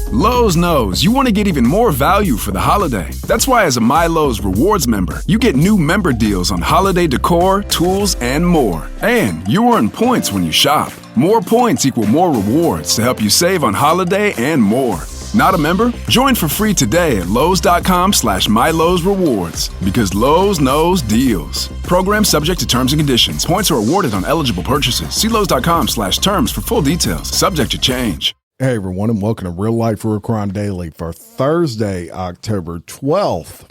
Lowe's knows you want to get even more value for the holiday. That's why as a My Lowe's Rewards member, you get new member deals on holiday decor, tools, and more. And you earn points when you shop. More points equal more rewards to help you save on holiday and more. Not a member? Join for free today at Lowe's.com/MyLowe'sRewards because Lowe's knows deals. Program subject to terms and conditions. Points are awarded on eligible purchases. See Lowe's.com/terms for full details. Subject to change. Hey everyone, and welcome to Real Life Real Crime Daily for Thursday, October 12th.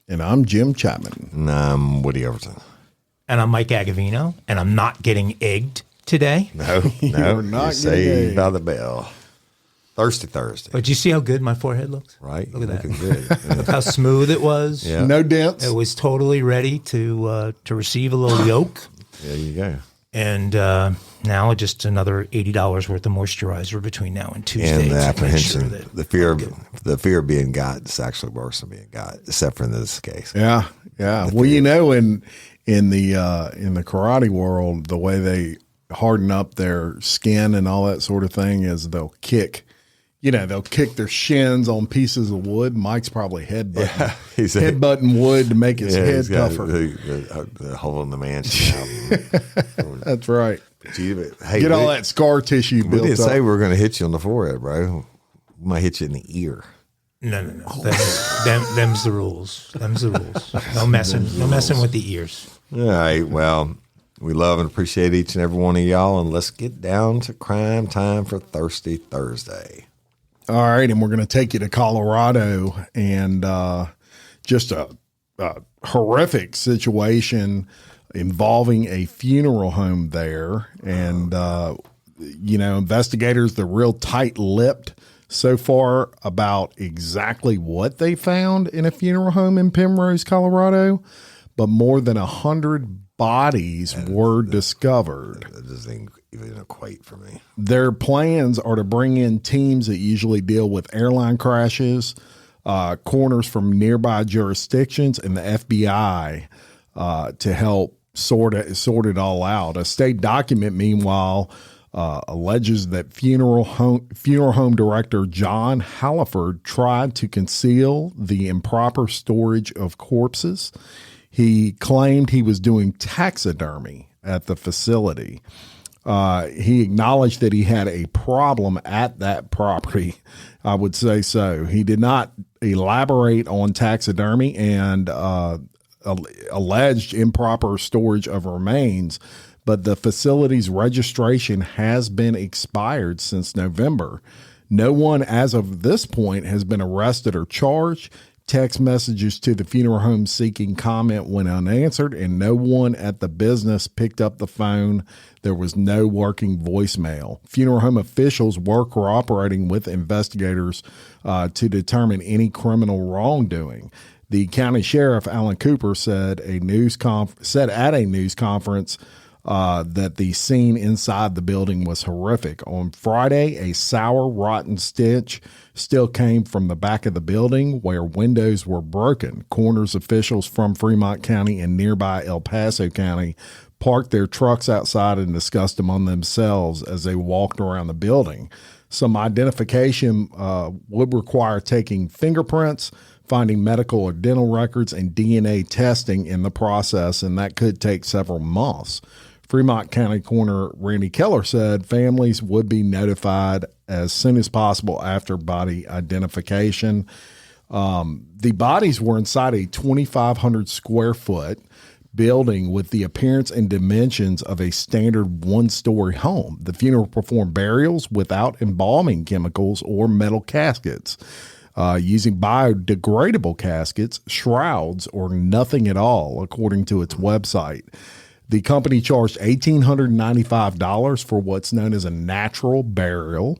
And I'm Jim Chapman. And I'm Woody Overton. And I'm Mike Agovino, and I'm not getting egged today. No, You're not saved by the bell. Thirsty Thursday. But do you see how good my forehead looks? Right. Look at Looking that. good. Look how smooth it was. Yeah. No dents. It was totally ready to receive a little yolk. There you go. And now just another $80 worth of moisturizer between now and Tuesday. And the to make apprehension, sure that the fear of being got is actually worse than being got, except for in this case. Yeah. Well, you know, in the karate world, the way they harden up their skin and all that sort of thing is they'll kick their shins on pieces of wood. Mike's probably headbutting wood to make his head tougher. The hole in the mansion. That's right. Hey, get all that scar tissue built up. We didn't say we were going to hit you on the forehead, bro. We might hit you in the ear. No. Them's the rules. Them's the rules. No messing with the ears. All right. Well, we love and appreciate each and every one of y'all, and let's get down to crime time for Thirsty Thursday. All right, and we're going to take you to Colorado, and just a horrific situation involving a funeral home there. And, investigators, they're real tight-lipped so far about exactly what they found in a funeral home in Penrose, Colorado, but more than 100 bodies were discovered. That doesn't even equate for me. Their plans are to bring in teams that usually deal with airline crashes, coroners from nearby jurisdictions, and the FBI to help sort it all out. A state document, meanwhile, alleges that funeral home director John Halliford tried to conceal the improper storage of corpses. He claimed he was doing taxidermy at the facility. He acknowledged that he had a problem at that property. I would say so. He did not elaborate on taxidermy and alleged improper storage of remains, but the facility's registration has been expired since November. No one as of this point has been arrested or charged. Text messages to the funeral home seeking comment went unanswered, and no one at the business picked up the phone. There was no working voicemail. Funeral home officials were cooperating with investigators to determine any criminal wrongdoing. The county sheriff, Alan Cooper, said at a news conference that the scene inside the building was horrific. On Friday, a sour, rotten stench still came from the back of the building where windows were broken. Coroner's officials from Fremont County and nearby El Paso County parked their trucks outside and discussed among themselves as they walked around the building. Some identification would require taking fingerprints, finding medical or dental records, and DNA testing in the process, and that could take several months. Fremont County Coroner Randy Keller said families would be notified as soon as possible after body identification. The bodies were inside a 2,500 square foot building with the appearance and dimensions of a standard one-story home. The funeral performed burials without embalming chemicals or metal caskets, using biodegradable caskets, shrouds, or nothing at all, according to its website. The company charged $1,895 for what's known as a natural burial,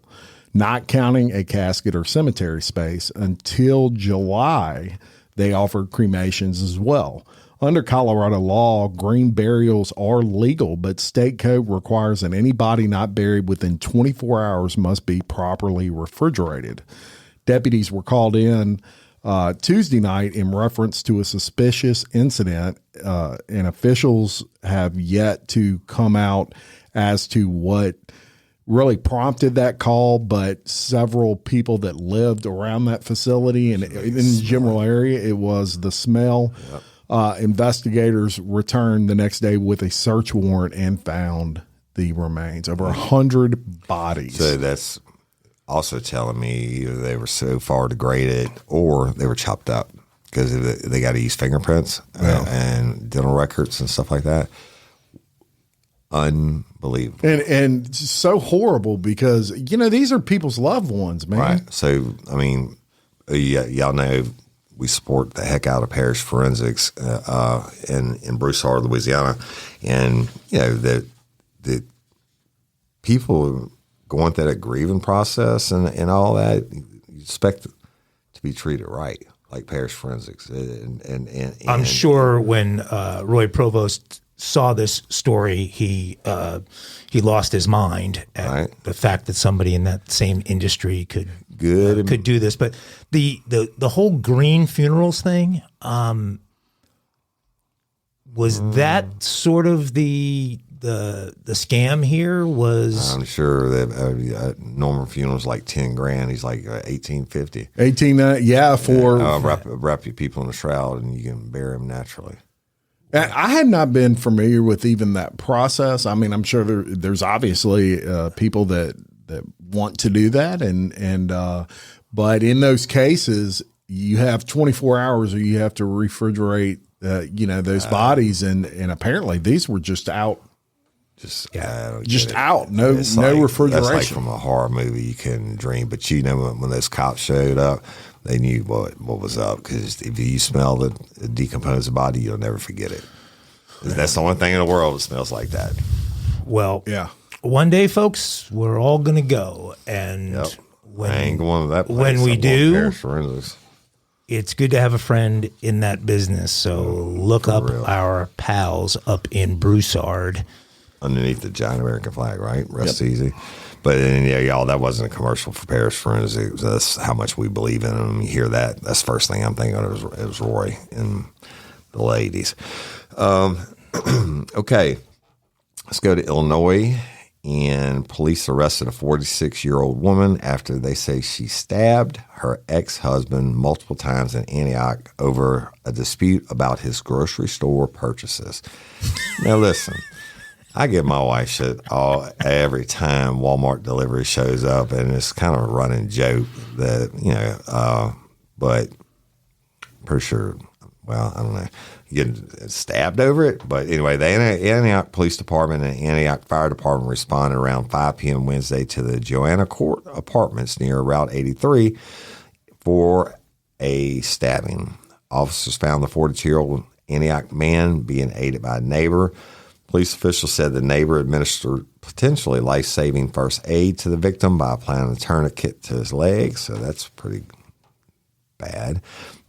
not counting a casket or cemetery space. Until July, they offered cremations as well. Under Colorado law, green burials are legal, but state code requires that any body not buried within 24 hours must be properly refrigerated. Deputies were called in Tuesday night in reference to a suspicious incident, and officials have yet to come out as to what really prompted that call, but several people that lived around that facility and in the general area, it was the smell. Yep. Investigators returned the next day with a search warrant and found the remains. Over 100 bodies. So that's also telling me either they were so far degraded or they were chopped up, because they got to use fingerprints and dental records and stuff like that. Unbelievable. And so horrible, because, these are people's loved ones, man. Right. So, I mean, y'all know we support the heck out of parish forensics in Broussard, Louisiana. And, the people going through that grieving process and all that, you expect to be treated right, like parish forensics. And I'm sure when Roy Provost saw this story, he lost his mind at the fact that somebody in that same industry could do this. But the whole green funerals thing, was that sort of the scam here? Was I'm sure that Norman funeral's like $10,000. He's like 1850. 18, yeah, for wrap your people in a shroud and you can bury them naturally. I had not been familiar with even that process. I mean, I'm sure there's obviously people that want to do that, but in those cases, you have 24 hours, or you have to refrigerate, those bodies, and apparently these were just out. Out. No refrigeration. That's like from a horror movie you couldn't dream. But when those cops showed up, they knew what was up, because if you smell the decomposed body, you'll never forget it. That's the only thing in the world that smells like that. Well, yeah. One day, folks, we're all going to go, and I ain't going to that place. When we do, it's good to have a friend in that business. So look up our pals up in Broussard. Underneath the giant American flag, right? Rest easy. But y'all, that wasn't a commercial for parish forensics. That's how much we believe in them. You hear that? That's the first thing I'm thinking of. It was Roy and the ladies. Okay, let's go to Illinois. And police arrested a 46-year-old woman after they say she stabbed her ex-husband multiple times in Antioch over a dispute about his grocery store purchases. Now, listen. I give my wife shit every time Walmart delivery shows up, and it's kind of a running joke that, but pretty sure, well, I don't know, getting stabbed over it. But anyway, the Antioch Police Department and Antioch Fire Department responded around 5 p.m. Wednesday to the Joanna Court Apartments near Route 83 for a stabbing. Officers found the 42-year-old Antioch man being aided by a neighbor. Police officials said the neighbor administered potentially life-saving first aid to the victim by applying a tourniquet to his leg, so that's pretty bad.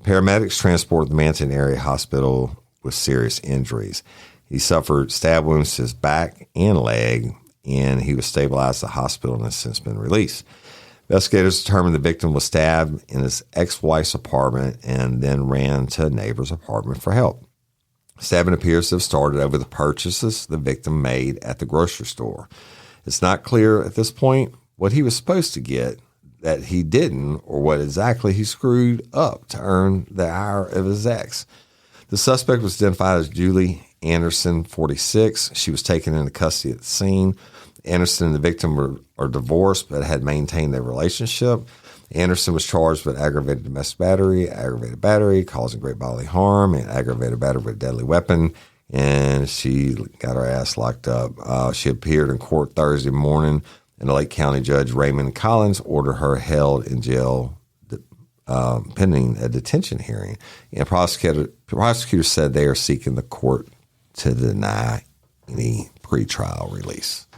Paramedics transported the man to an area hospital with serious injuries. He suffered stab wounds to his back and leg, and he was stabilized at the hospital and has since been released. Investigators determined the victim was stabbed in his ex-wife's apartment and then ran to a neighbor's apartment for help. Stabbing appears to have started over the purchases the victim made at the grocery store. It's not clear at this point what he was supposed to get that he didn't, or what exactly he screwed up to earn the ire of his ex. The suspect was identified as Julie Anderson, 46. She was taken into custody at the scene. Anderson and the victim are divorced but had maintained their relationship. Anderson was charged with aggravated domestic battery, aggravated battery, causing great bodily harm, and aggravated battery with a deadly weapon, and she got her ass locked up. She appeared in court Thursday morning, and the Lake County Judge Raymond Collins ordered her held in jail pending a detention hearing. And prosecutors said they are seeking the court to deny any pretrial release.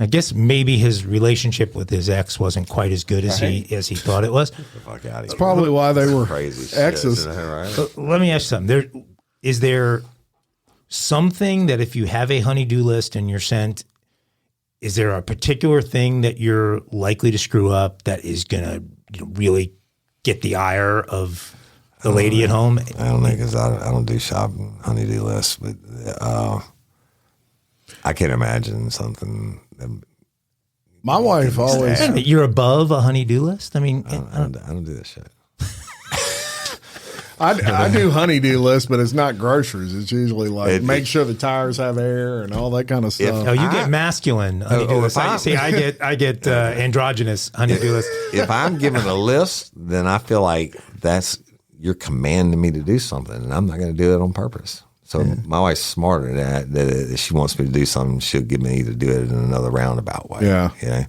I guess maybe his relationship with his ex wasn't quite as good as he thought it was. That's probably why they were crazy exes. Shit, right? Let me ask you something. Is there something that if you have a honey-do list and you're sent, is there a particular thing that you're likely to screw up that is going to really get the ire of the lady at home? I don't know, because I don't do shopping honey-do lists, but I can't imagine something. My wife always. You're above a honey-do list? I mean, I don't do that shit. I do honey-do list, but it's not groceries. It's usually like make sure the tires have air and all that kind of stuff. Oh, you get masculine honey-do list. I get androgynous honey-do list. If I'm given a list, then I feel like you're commanding me to do something, and I'm not going to do it on purpose. So my wife's smarter than that if she wants me to do something, she'll give me to do it in another roundabout way. Yeah. You know?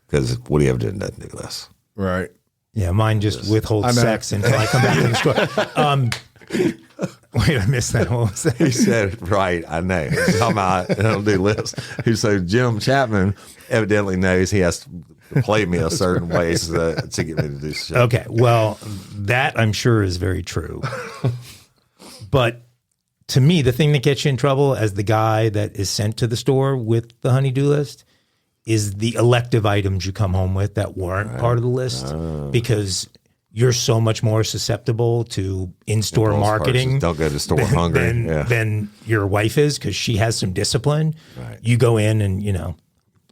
Because what do you ever do doesn't do less. Right. Yeah, mine just withholds sex until I come back to the store. Wait, I missed that. What was that? He said it right. I know. He's talking about I don't do lists. So Jim Chapman evidently knows he has to play me a certain way to get me to do shit. Okay, well, that I'm sure is very true. But to me, the thing that gets you in trouble as the guy that is sent to the store with the honey-do list is the elective items you come home with that weren't part of the list because you're so much more susceptible to in-store marketing. Don't go to the store hungry. Than your wife is because she has some discipline. Right. You go in and,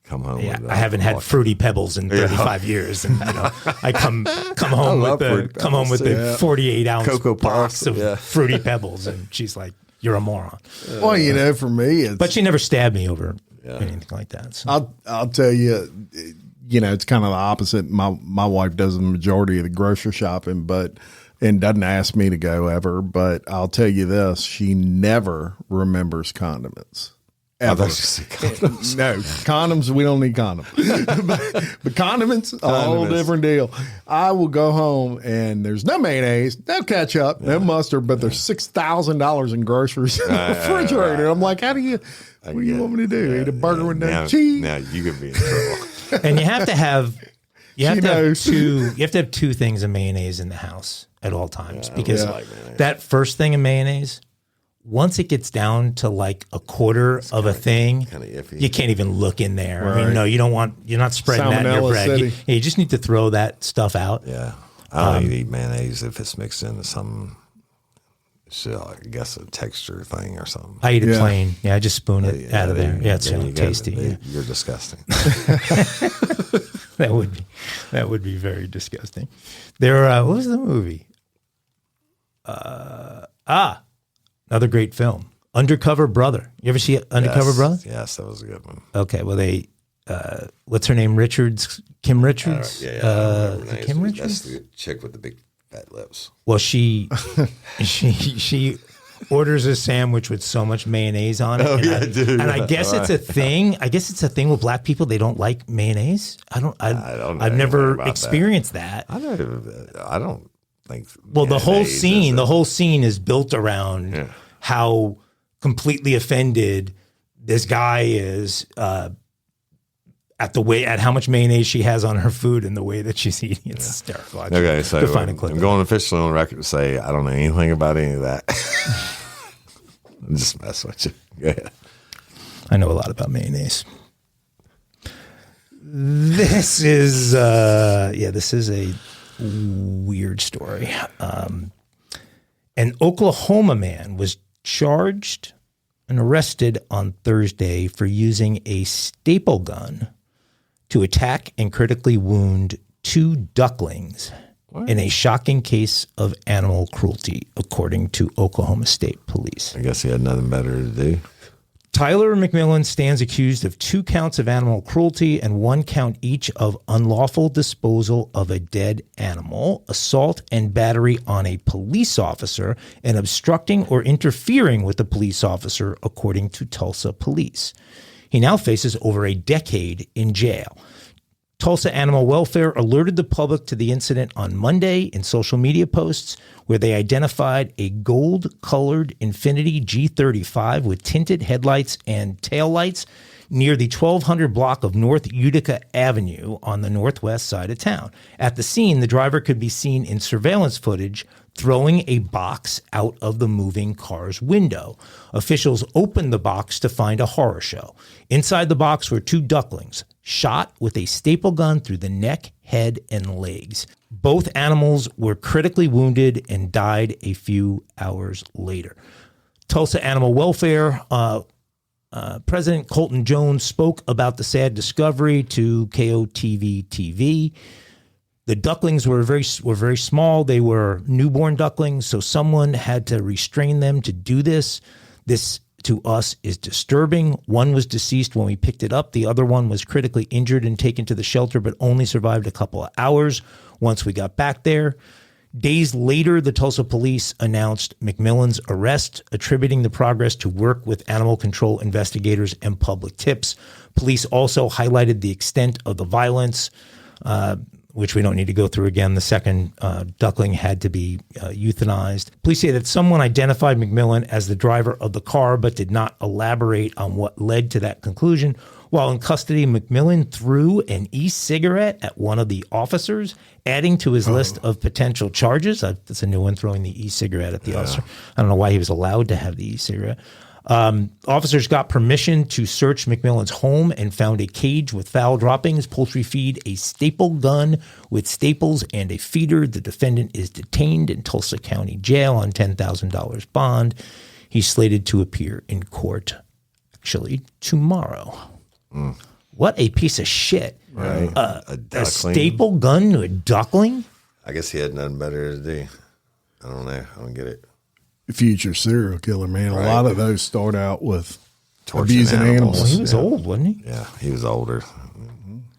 come home. Yeah, I haven't had Fruity Pebbles in 35 years, and I come home with the 48-ounce Cocoa box Puffs, of Fruity Pebbles, and she's like, "You're a moron." Well, for me, but she never stabbed me over anything like that. So. I'll tell you, it's kind of the opposite. My wife does the majority of the grocery shopping, and doesn't ask me to go ever. But I'll tell you this: she never remembers condiments. Ever. Condoms. No, condoms, we don't need condoms. but condiments, a whole different deal. I will go home and there's no mayonnaise, no ketchup, no mustard, but there's $6,000 in groceries in the refrigerator. I'm like, what do you want me to do? Eat a burger with no cheese? Now you could be in trouble. And you have to have two things of mayonnaise in the house at all times because that first thing of mayonnaise, once it gets down to like a quarter of a thing, you can't even look in there. Right. I mean, no, you're not spreading that in your bread. You just need to throw that stuff out. Yeah. I don't even eat mayonnaise if it's mixed into some, I guess, a texture thing or something. I eat it plain. Yeah, I just spoon it out of there. Yeah, it's so tasty. You're disgusting. That would be very disgusting. What was the movie? Another great film, Undercover Brother. You ever see Undercover Brother? Yes, that was a good one. Okay, well what's her name? Kim Richards? Kim Richards? That's the chick with the big fat lips. Well, she orders a sandwich with so much mayonnaise on it. And I guess it's a thing. I guess it's a thing with black people. They don't like mayonnaise. I've never experienced that. I don't think. Well, the whole scene is built around how completely offended this guy is at how much mayonnaise she has on her food and the way that she's eating. It's hysterical. Okay, so I'm going officially on record to say I don't know anything about any of that. I'm just messing with you. Go ahead. I know a lot about mayonnaise. This is a weird story. An Oklahoma man was charged and arrested on Thursday for using a staple gun to attack and critically wound 2 ducklings in a shocking case of animal cruelty, according to Oklahoma State Police. I guess he had nothing better to do. Tyler McMillan stands accused of 2 counts of animal cruelty and 1 count each of unlawful disposal of a dead animal, assault and battery on a police officer, and obstructing or interfering with a police officer, according to Tulsa police. He now faces over a decade in jail. Tulsa Animal Welfare alerted the public to the incident on Monday in social media posts where they identified a gold-colored Infiniti G35 with tinted headlights and taillights near the 1200 block of North Utica Avenue on the northwest side of town. At the scene, the driver could be seen in surveillance footage throwing a box out of the moving car's window. Officials opened the box to find a horror show. Inside the box were 2 ducklings, shot with a staple gun through the neck, head, and legs. Both animals were critically wounded and died a few hours later. Tulsa Animal Welfare President Colton Jones spoke about the sad discovery to KOTV TV. The ducklings were very small. They were newborn ducklings, so someone had to restrain them to do this. This, to us, is disturbing. One was deceased when we picked it up. The other one was critically injured and taken to the shelter, but only survived a couple of hours once we got back there. Days later, the Tulsa police announced McMillan's arrest, attributing the progress to work with animal control investigators and public tips. Police also highlighted the extent of the violence, which we don't need to go through again. The second duckling had to be euthanized. Police say that someone identified McMillan as the driver of the car, but did not elaborate on what led to that conclusion. While in custody, McMillan threw an e-cigarette at one of the officers, adding to his list of potential charges. That's a new one, throwing the e-cigarette at the officer. I don't know why he was allowed to have the e-cigarette. Officers got permission to search McMillan's home and found a cage with foul droppings, poultry feed, a staple gun with staples, and a feeder. The defendant is detained in Tulsa County Jail on $10,000 bond. He's slated to appear in court actually tomorrow. What a piece of shit. Right. A staple gun to a duckling? I guess he had nothing better to do. I don't know. I don't get it. Future serial killer, man. Right. A lot of those start out with Torturing abusing animals. Well, he was old, wasn't he? Yeah, he was older.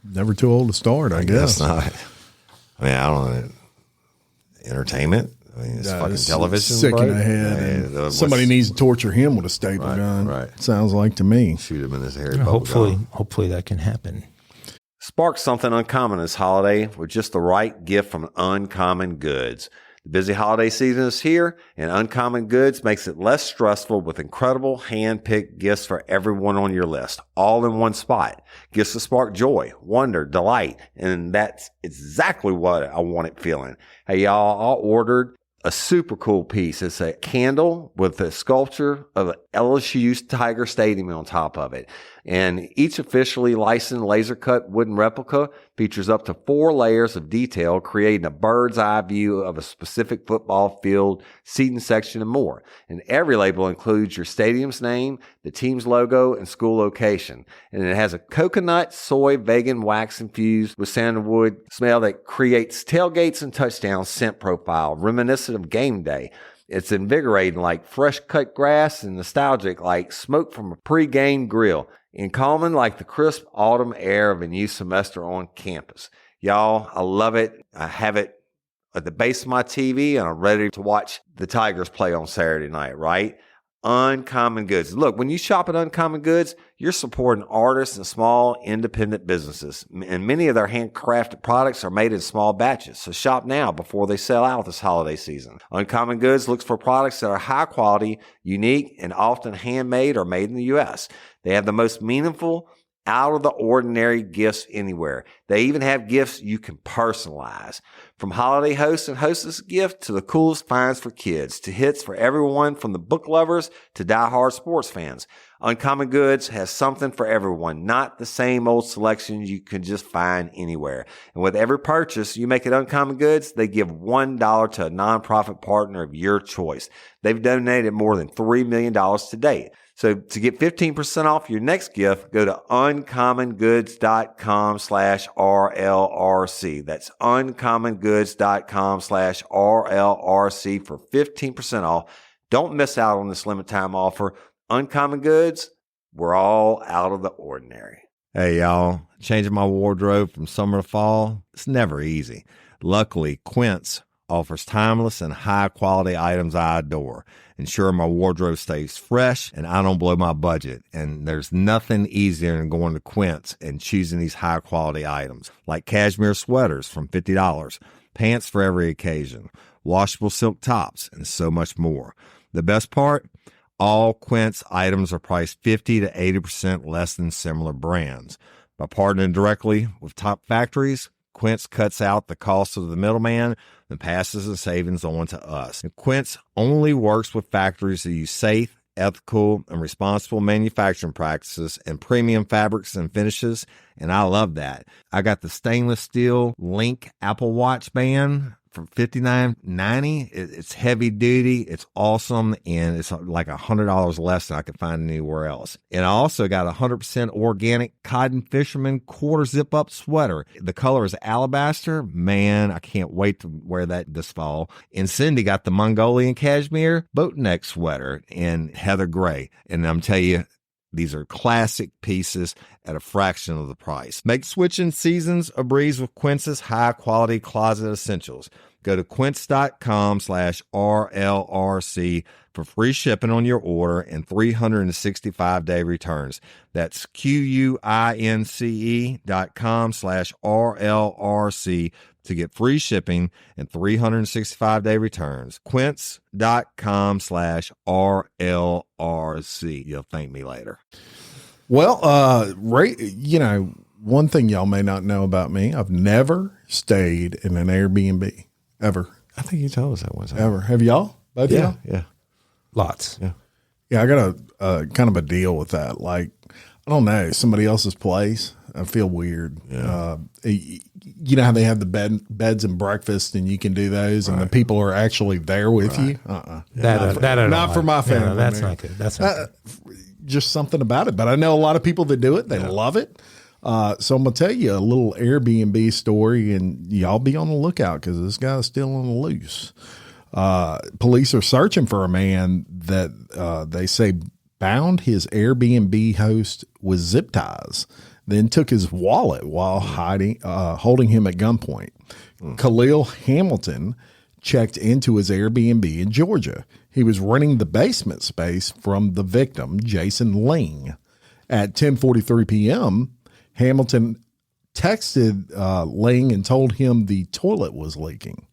Never too old to start, I guess. Not. I mean, I don't know. Entertainment? I mean, it's fucking television. Sick bro. in the head. Yeah, and somebody needs to torture him with a staple gun. right. Sounds like to me. Shoot him in his hairy bubble Hopefully that can happen. Spark something uncommon this holiday with just the right gift from Uncommon Goods. The busy holiday season is here, and Uncommon Goods makes it less stressful with incredible hand-picked gifts for everyone on your list, all in one spot. Gifts to spark joy, wonder, delight, and that's exactly what I wanted feeling. Hey, y'all, I ordered a super cool piece. It's a candle with a sculpture of LSU's Tiger Stadium on top of it. And each officially licensed laser cut wooden replica features up to 4 layers of detail, creating a bird's eye view of a specific football field, seating section, and more. And every label includes your stadium's name, the team's logo, and school location. And it has a coconut, soy, vegan wax infused with sandalwood smell that creates tailgates and touchdown scent profile, reminiscent of game day. It's invigorating like fresh cut grass and nostalgic like smoke from a pre-game grill. And calming like the crisp autumn air of a new semester on campus. Y'all, I love it. I have it at the base of my TV, and I'm ready to watch the Tigers play on Saturday night, right? Uncommon Goods. Look, when you shop at Uncommon Goods, you're supporting artists and small independent businesses. And many of their handcrafted products are made in small batches. So shop now before they sell out this holiday season. Uncommon Goods looks for products that are high quality, unique, and often handmade or made in the U.S. They have the most meaningful, out of the ordinary gifts anywhere. They even have gifts you can personalize. From holiday host and hostess gift to the coolest finds for kids, to hits for everyone from the book lovers to diehard sports fans. Uncommon Goods has something for everyone, not the same old selection you can just find anywhere. And with every purchase you make at Uncommon Goods, they give $1 to a nonprofit partner of your choice. They've donated more than $3 million to date. So to get 15% off your next gift, go to uncommongoods.com/RLRC. That's uncommongoods.com/RLRC for 15% off. Don't miss out on this limited time offer. Uncommon Goods, we're all out of the ordinary. Hey, y'all, changing my wardrobe from summer to fall, it's never easy. Luckily, Quince offers timeless and high-quality items I adore. Ensure my wardrobe stays fresh and I don't blow my budget. And there's nothing easier than going to Quince and choosing these high-quality items, like cashmere sweaters from $50, pants for every occasion, washable silk tops, and so much more. The best part? All Quince items are priced 50 to 80% less than similar brands. By partnering directly with top factories, Quince cuts out the cost of the middleman and passes the savings on to us. And Quince only works with factories that use safe, ethical, and responsible manufacturing practices and premium fabrics and finishes, and I love that. I got the stainless steel Link Apple Watch band for $59.90. It's heavy duty. It's awesome. And it's like $100 less than I could find anywhere else. And I also got a 100% organic cotton fisherman quarter zip up sweater. The color is alabaster. Man, I can't wait to wear that this fall. And Cindy got the Mongolian cashmere boat neck sweater in heather gray. And I'm telling you, these are classic pieces at a fraction of the price. Make switching seasons a breeze with Quince's high-quality closet essentials. Go to quince.com/RLRC for free shipping on your order and 365-day returns. That's QUINCE.com/RLRC to get free shipping and 365-day returns. Quince.com/RLRC. You'll thank me later. Well, one thing y'all may not know about me, I've never stayed in an Airbnb, ever. I think you told us that once. Ever. Have y'all? Both of y'all? Yeah. Lots. Yeah. Yeah, I got a kind of a deal with that. Like, I don't know, somebody else's place. I feel weird. Yeah. You know how they have the beds and breakfast, and you can do those, and the people are actually there with you. Not for my family. No, that's not good. That's not good. Just something about it. But I know a lot of people that do it. They love it. So I'm gonna tell you a little Airbnb story, and y'all be on the lookout because this guy's still on the loose. Police are searching for a man that they say bound his Airbnb host with zip ties, then took his wallet while holding him at gunpoint. Khalil Hamilton checked into his Airbnb in Georgia. He was renting the basement space from the victim, Jason Ling. At 10:43 p.m., Hamilton texted Ling and told him the toilet was leaking.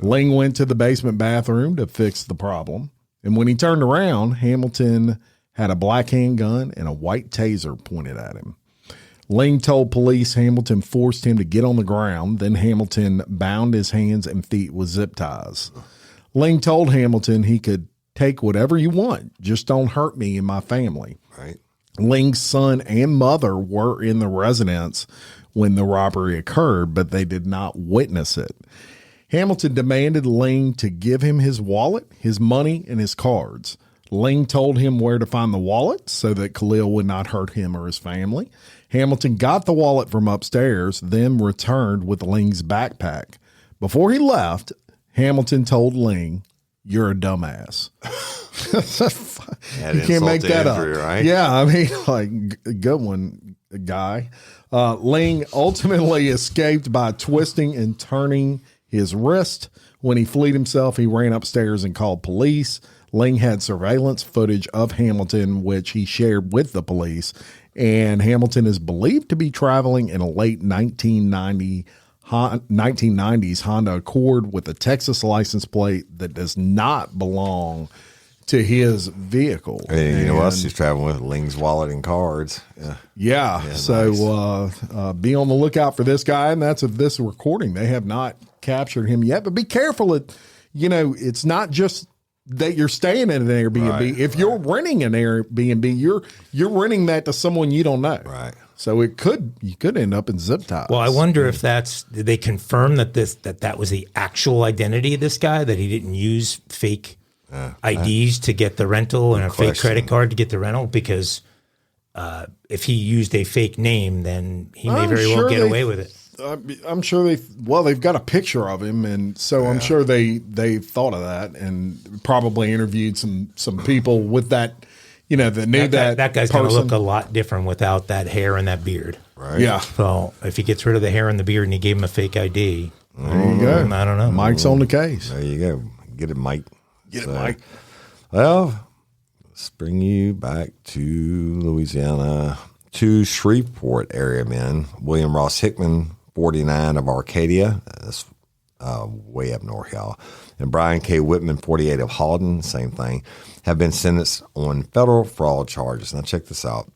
Ling went to the basement bathroom to fix the problem. And when he turned around, Hamilton had a black handgun and a white taser pointed at him. Ling told police Hamilton forced him to get on the ground. Then Hamilton bound his hands and feet with zip ties. Ling told Hamilton he could take whatever you want. Just don't hurt me and my family. Right. Ling's son and mother were in the residence when the robbery occurred, but they did not witness it. Hamilton demanded Ling to give him his wallet, his money, and his cards. Ling told him where to find the wallet so that Khalil would not hurt him or his family. Hamilton got the wallet from upstairs, then returned with Ling's backpack. Before he left, Hamilton told Ling, "You're a dumbass." You can't make that up. Right? Yeah, I mean, like, good one, guy. Ling ultimately escaped by twisting and turning his wrist. When he fled himself, he ran upstairs and called police. Ling had surveillance footage of Hamilton, which he shared with the police. And Hamilton is believed to be traveling in a late 1990s Honda Accord with a Texas license plate that does not belong to his vehicle. Hey, you know what else he's traveling with? Ling's wallet and cards. Yeah. So nice. Be on the lookout for this guy. And that's of this recording. They have not captured him yet. But be careful. It's not just that you're staying in an Airbnb. Right, if you're renting an Airbnb, you're renting that to someone you don't know. Right. So you could end up in zip ties. Well, I wonder if did they confirm that was the actual identity of this guy, that he didn't use fake IDs to get the rental and a fake credit card to get the rental? Because if he used a fake name, then he may very well get away with it. I'm sure they've got a picture of him, and so I'm sure they thought of that and probably interviewed some people with that, that knew that guy's going to look a lot different without that hair and that beard. Right. Yeah. So if he gets rid of the hair and the beard and he gave him a fake ID, there you go. I don't know. Mike's on the case. There you go. Get it, Mike. Get it, Mike. Well, let's bring you back to Louisiana. Two Shreveport area men, William Ross Hickman, 49 of Arcadia, that's way up north, y'all, and Brian K. Whitman, 48 of Halden, same thing, have been sentenced on federal fraud charges. Now check this out.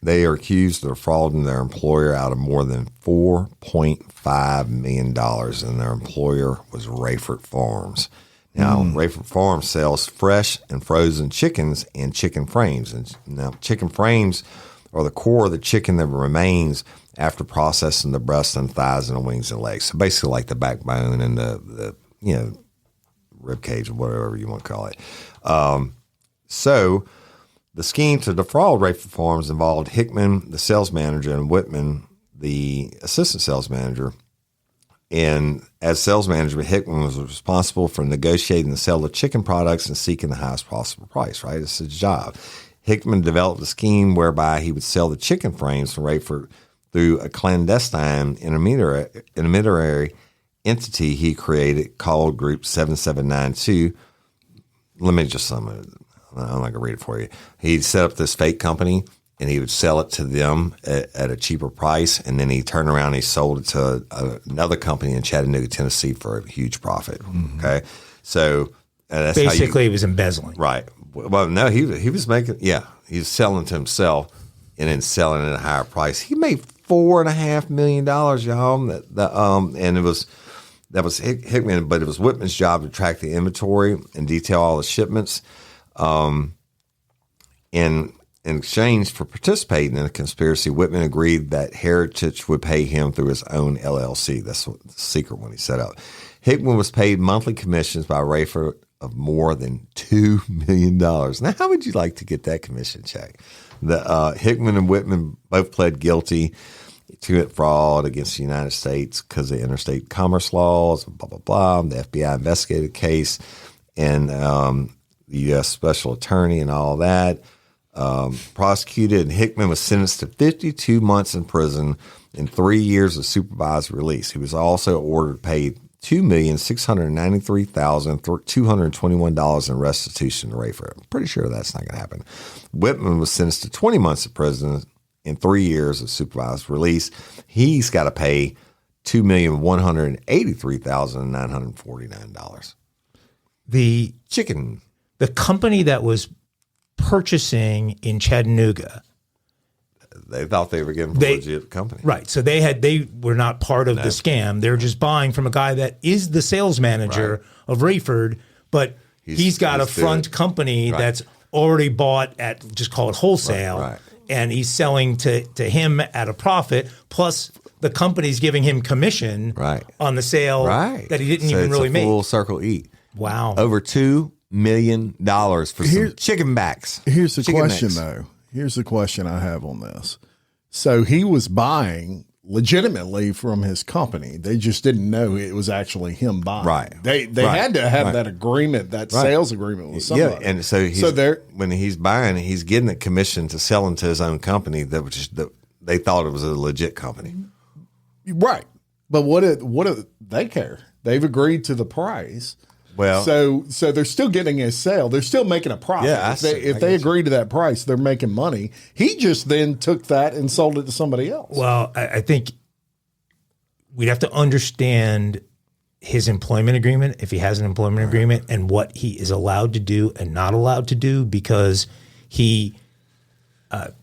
They are accused of defrauding their employer out of more than $4.5 million, and their employer was Rayford Farms. Now, Rayford Farms sells fresh and frozen chickens and chicken frames. And now chicken frames or the core of the chicken that remains after processing the breast and thighs and the wings and legs. So basically like the backbone and the rib cage or whatever you want to call it. So the scheme to defraud Rayford Farms involved Hickman, the sales manager, and Whitman, the assistant sales manager. And as sales manager, Hickman was responsible for negotiating the sale of chicken products and seeking the highest possible price, right? It's his job. Hickman developed a scheme whereby he would sell the chicken frames from Rayford through a clandestine intermediary entity he created called Group 7792. Let me just sum it. I'm not going to read it for you. He'd set up this fake company, and he would sell it to them at a cheaper price, and then he turned around and he sold it to another company in Chattanooga, Tennessee for a huge profit. Okay, so that's basically he was embezzling. Right. Well, no, he was making, he was selling to himself and then selling at a higher price. He made $4.5 million, y'all. And that was Hickman, but it was Whitman's job to track the inventory and detail all the shipments. In exchange for participating in the conspiracy, Whitman agreed that Heritage would pay him through his own LLC. That's the secret one he set up. Hickman was paid monthly commissions by Rayford of more than $2 million. Now, how would you like to get that commission check? Hickman and Whitman both pled guilty to fraud against the United States because of interstate commerce laws, blah, blah, blah. The FBI investigated the case, and the U.S. Special Attorney and all that. Prosecuted, and Hickman was sentenced to 52 months in prison and 3 years of supervised release. He was also ordered paid $2,693,221 in restitution to Rayford. I'm pretty sure that's not going to happen. Whitman was sentenced to 20 months in prison and 3 years of supervised release. He's got to pay $2,183,949. The Chicken. The company that was purchasing in Chattanooga, they thought they were getting from a legit company. Right. So they were not part of the scam. They're just buying from a guy that is the sales manager of Rayford, but he's got a front company that's already bought at, just call it wholesale, and he's selling to him at a profit, plus the company's giving him commission on the sale that he didn't even really make. Full circle eat. Wow. Over $2 million for some chicken backs. Here's the question, though. Here's the question I have on this. So he was buying legitimately from his company. They just didn't know it was actually him buying. Right. They had to have that agreement, that sales agreement with somebody. Yeah, and so when he's buying, he's getting a commission to selling to his own company that they thought it was a legit company. Right. But what do they care? They've agreed to the price. Well, so they're still getting a sale. They're still making a profit. Yeah, if they agree to that price, they're making money. He just then took that and sold it to somebody else. Well, I think we'd have to understand his employment agreement, if he has an employment agreement, and what he is allowed to do and not allowed to do, because I'm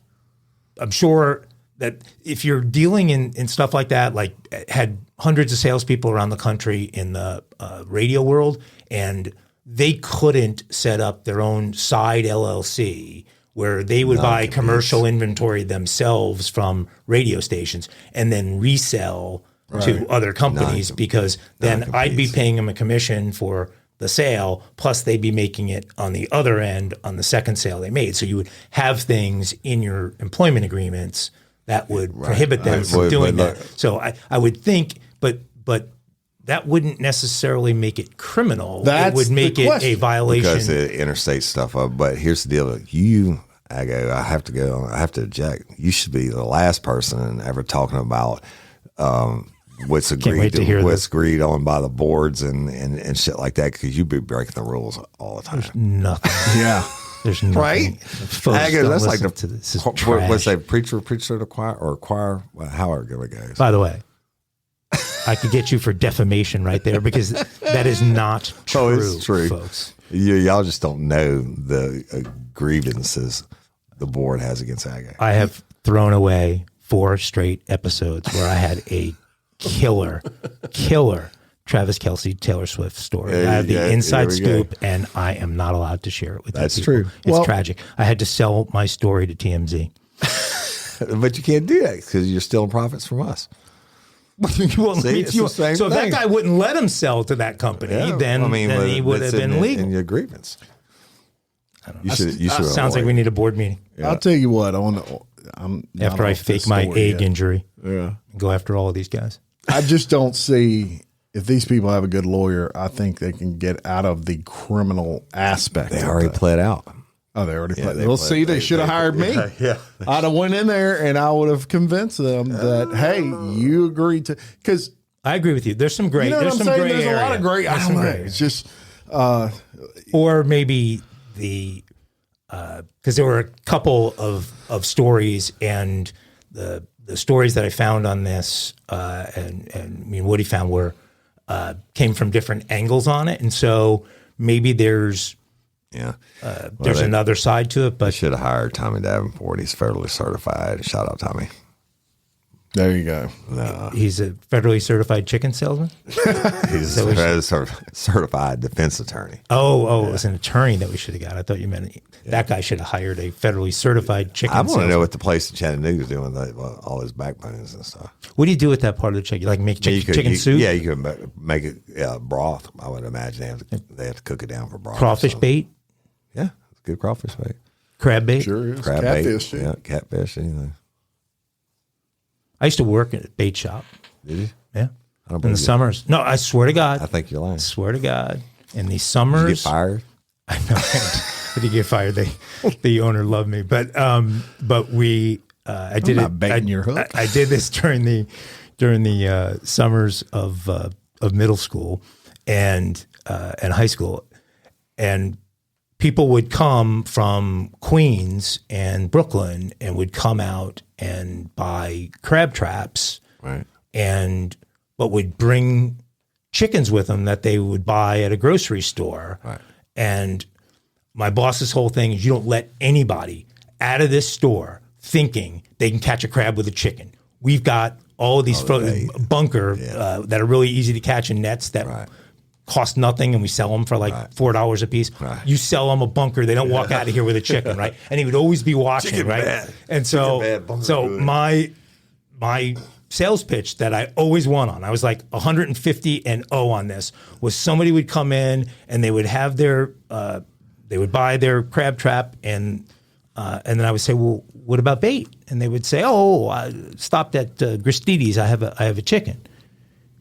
sure that if you're dealing in stuff like that, like had hundreds of salespeople around the country in the radio world, and they couldn't set up their own side LLC where they would buy commercial inventory themselves from radio stations and then resell to other companies, because then I'd be paying them a commission for the sale, plus they'd be making it on the other end on the second sale they made. So you would have things in your employment agreements that would prohibit them from doing that. So I would think, but that wouldn't necessarily make it criminal. It would make it a violation. Because the interstate stuff. But here's the deal. I have to object. You should be the last person ever talking about what's agreed on by the boards and shit like that, because you'd be breaking the rules all the time. There's nothing. There's nothing. Right? That's like this is what's that, preacher to choir, or choir, however it goes. By the way, I could get you for defamation right there, because that is not true. Oh, it's true, folks. Y'all just don't know the grievances the board has against Ag. I have thrown away 4 straight episodes where I had a killer Travis Kelce, Taylor Swift story. I have the inside scoop, and I am not allowed to share it with you. That's true. It's tragic. I had to sell my story to TMZ. But you can't do that because you're stealing profits from us. You won't See, leave- it's the same so if thing. that guy wouldn't let him sell to that company, then he would have been legal. in your grievance. You should. Sounds like we need a board meeting. I'll tell you what. After I fake my egg injury, Yeah. go after all of these guys. I just don't see if these people have a good lawyer. I think they can get out of the criminal aspect. They of already that. pled out. Oh, they already played. they Well, played- see, they they- should have hired me. Yeah. I'd have went in there and I would have convinced them that, hey, you agreed to, because I agree with you. There's some gray. you know what there's I'm some saying. gray There's area. a lot of gray. I There's don't some know. gray It's just or maybe because there were a couple of stories, and the stories that I found on this and I mean Woody found were came from different angles on it, and so maybe there's another side to it. I But should have hired Tommy Davenport. He's federally certified. Shout out, Tommy. there you go. he's a federally certified chicken salesman. He's a certified defense attorney. Oh, it was an attorney that we should have got. I thought you meant that guy should have hired a federally certified chicken I want to salesman. know what the place in Chattanooga is doing with all his backbones and stuff. What do you do with that part of the chicken? Like make chicken soup? Yeah, you could make it broth. I would imagine they have to cook it down for broth. Crawfish bait? Yeah, it's good crawfish bait. Crab bait? Sure is. Crab Catfish, bait. too. Yeah, catfish. Anything. I used to work at a bait shop. Did you? Yeah. I don't In believe the you. summers. No, I swear to God. I think you're lying. I swear to God. In the Did summers. you get fired? I know. I did get fired. The owner loved me. But we I did not baiting your hook. I did this during the summers of middle school and high school. And people would come from Queens and Brooklyn and would come out and buy crab traps, Right. but would bring chickens with them that they would buy at a grocery store. Right. And my boss's whole thing is you don't let anybody out of this store thinking they can catch a crab with a chicken. We've got all of these bunker that are really easy to catch in nets that Right. cost nothing, and we sell them for like $4 a piece. Right. You sell them a bunker, they don't walk out of here with a chicken, right? And he would always be watching, Chicken right? bad. And so, Chicken bad, bunker so good. my sales pitch that I always won on, I was like 150-0 on this, was somebody would come in and they would have their, they would buy their crab trap, and then I would say, well, what about bait? And they would say, oh, I stopped at Gristides. I have a chicken.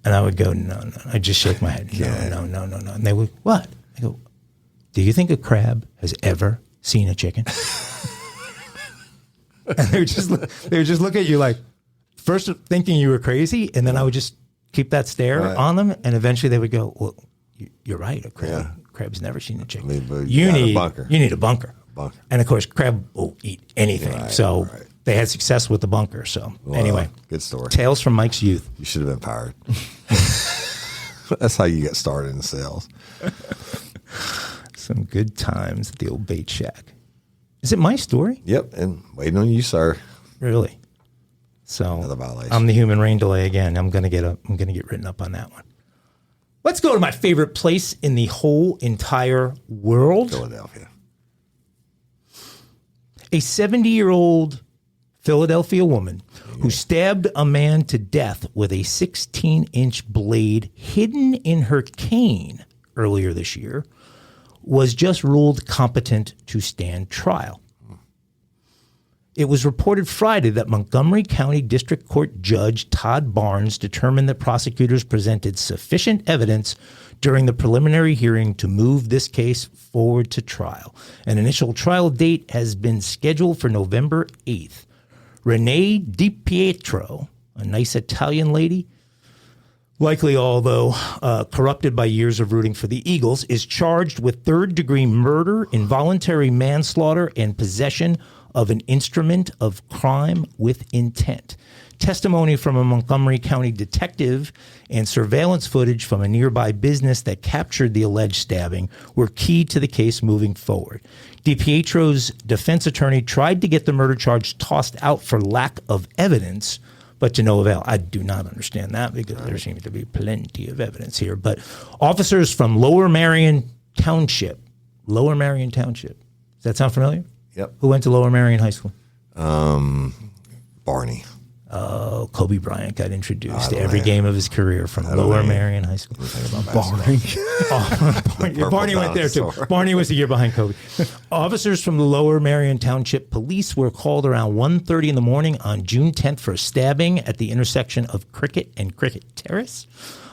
And I would go, no. I just shake my head. No. And they would, what? I go, do you think a crab has ever seen a chicken? And they would just look at you like, first thinking you were crazy, and then I would just keep that stare on them, and eventually they would go, well, you're right. A crab's never seen a chicken. You need a bunker. You need a bunker. Bunker. And of course, crab will eat anything. Right. They had success with the bunker. So anyway, good story. Tales from Mike's youth. You should have been fired. That's how you get started in sales. Some good times at the old bait shack. Is it my story? Yep, and waiting on you, sir. Really? So Another violation. I'm the human rain delay again. I'm gonna get written up on that one. Let's go to my favorite place in the whole entire world. Philadelphia. A 70-year-old Philadelphia woman who stabbed a man to death with a 16-inch blade hidden in her cane earlier this year was just ruled competent to stand trial. It was reported Friday that Montgomery County District Court Judge Todd Barnes determined that prosecutors presented sufficient evidence during the preliminary hearing to move this case forward to trial. An initial trial date has been scheduled for November 8th. Renee DiPietro, a nice Italian lady, likely although corrupted by years of rooting for the Eagles, is charged with third-degree murder, involuntary manslaughter, and possession of an instrument of crime with intent. Testimony from a Montgomery County detective and surveillance footage from a nearby business that captured the alleged stabbing were key to the case moving forward. DiPietro's defense attorney tried to get the murder charge tossed out for lack of evidence, but to no avail. I do not understand that because there seems to be plenty of evidence here. But officers from Lower Marion Township. Does that sound familiar? Yep. Who went to Lower Marion High School? Barney. Kobe Bryant got introduced to every game of his career from Lower Marion High School. Barney went there too. Barney was the year behind Kobe. Officers from the Lower Marion Township Police were called around 1:30 in the morning on June 10th for a stabbing at the intersection of Cricket and Cricket Terrace.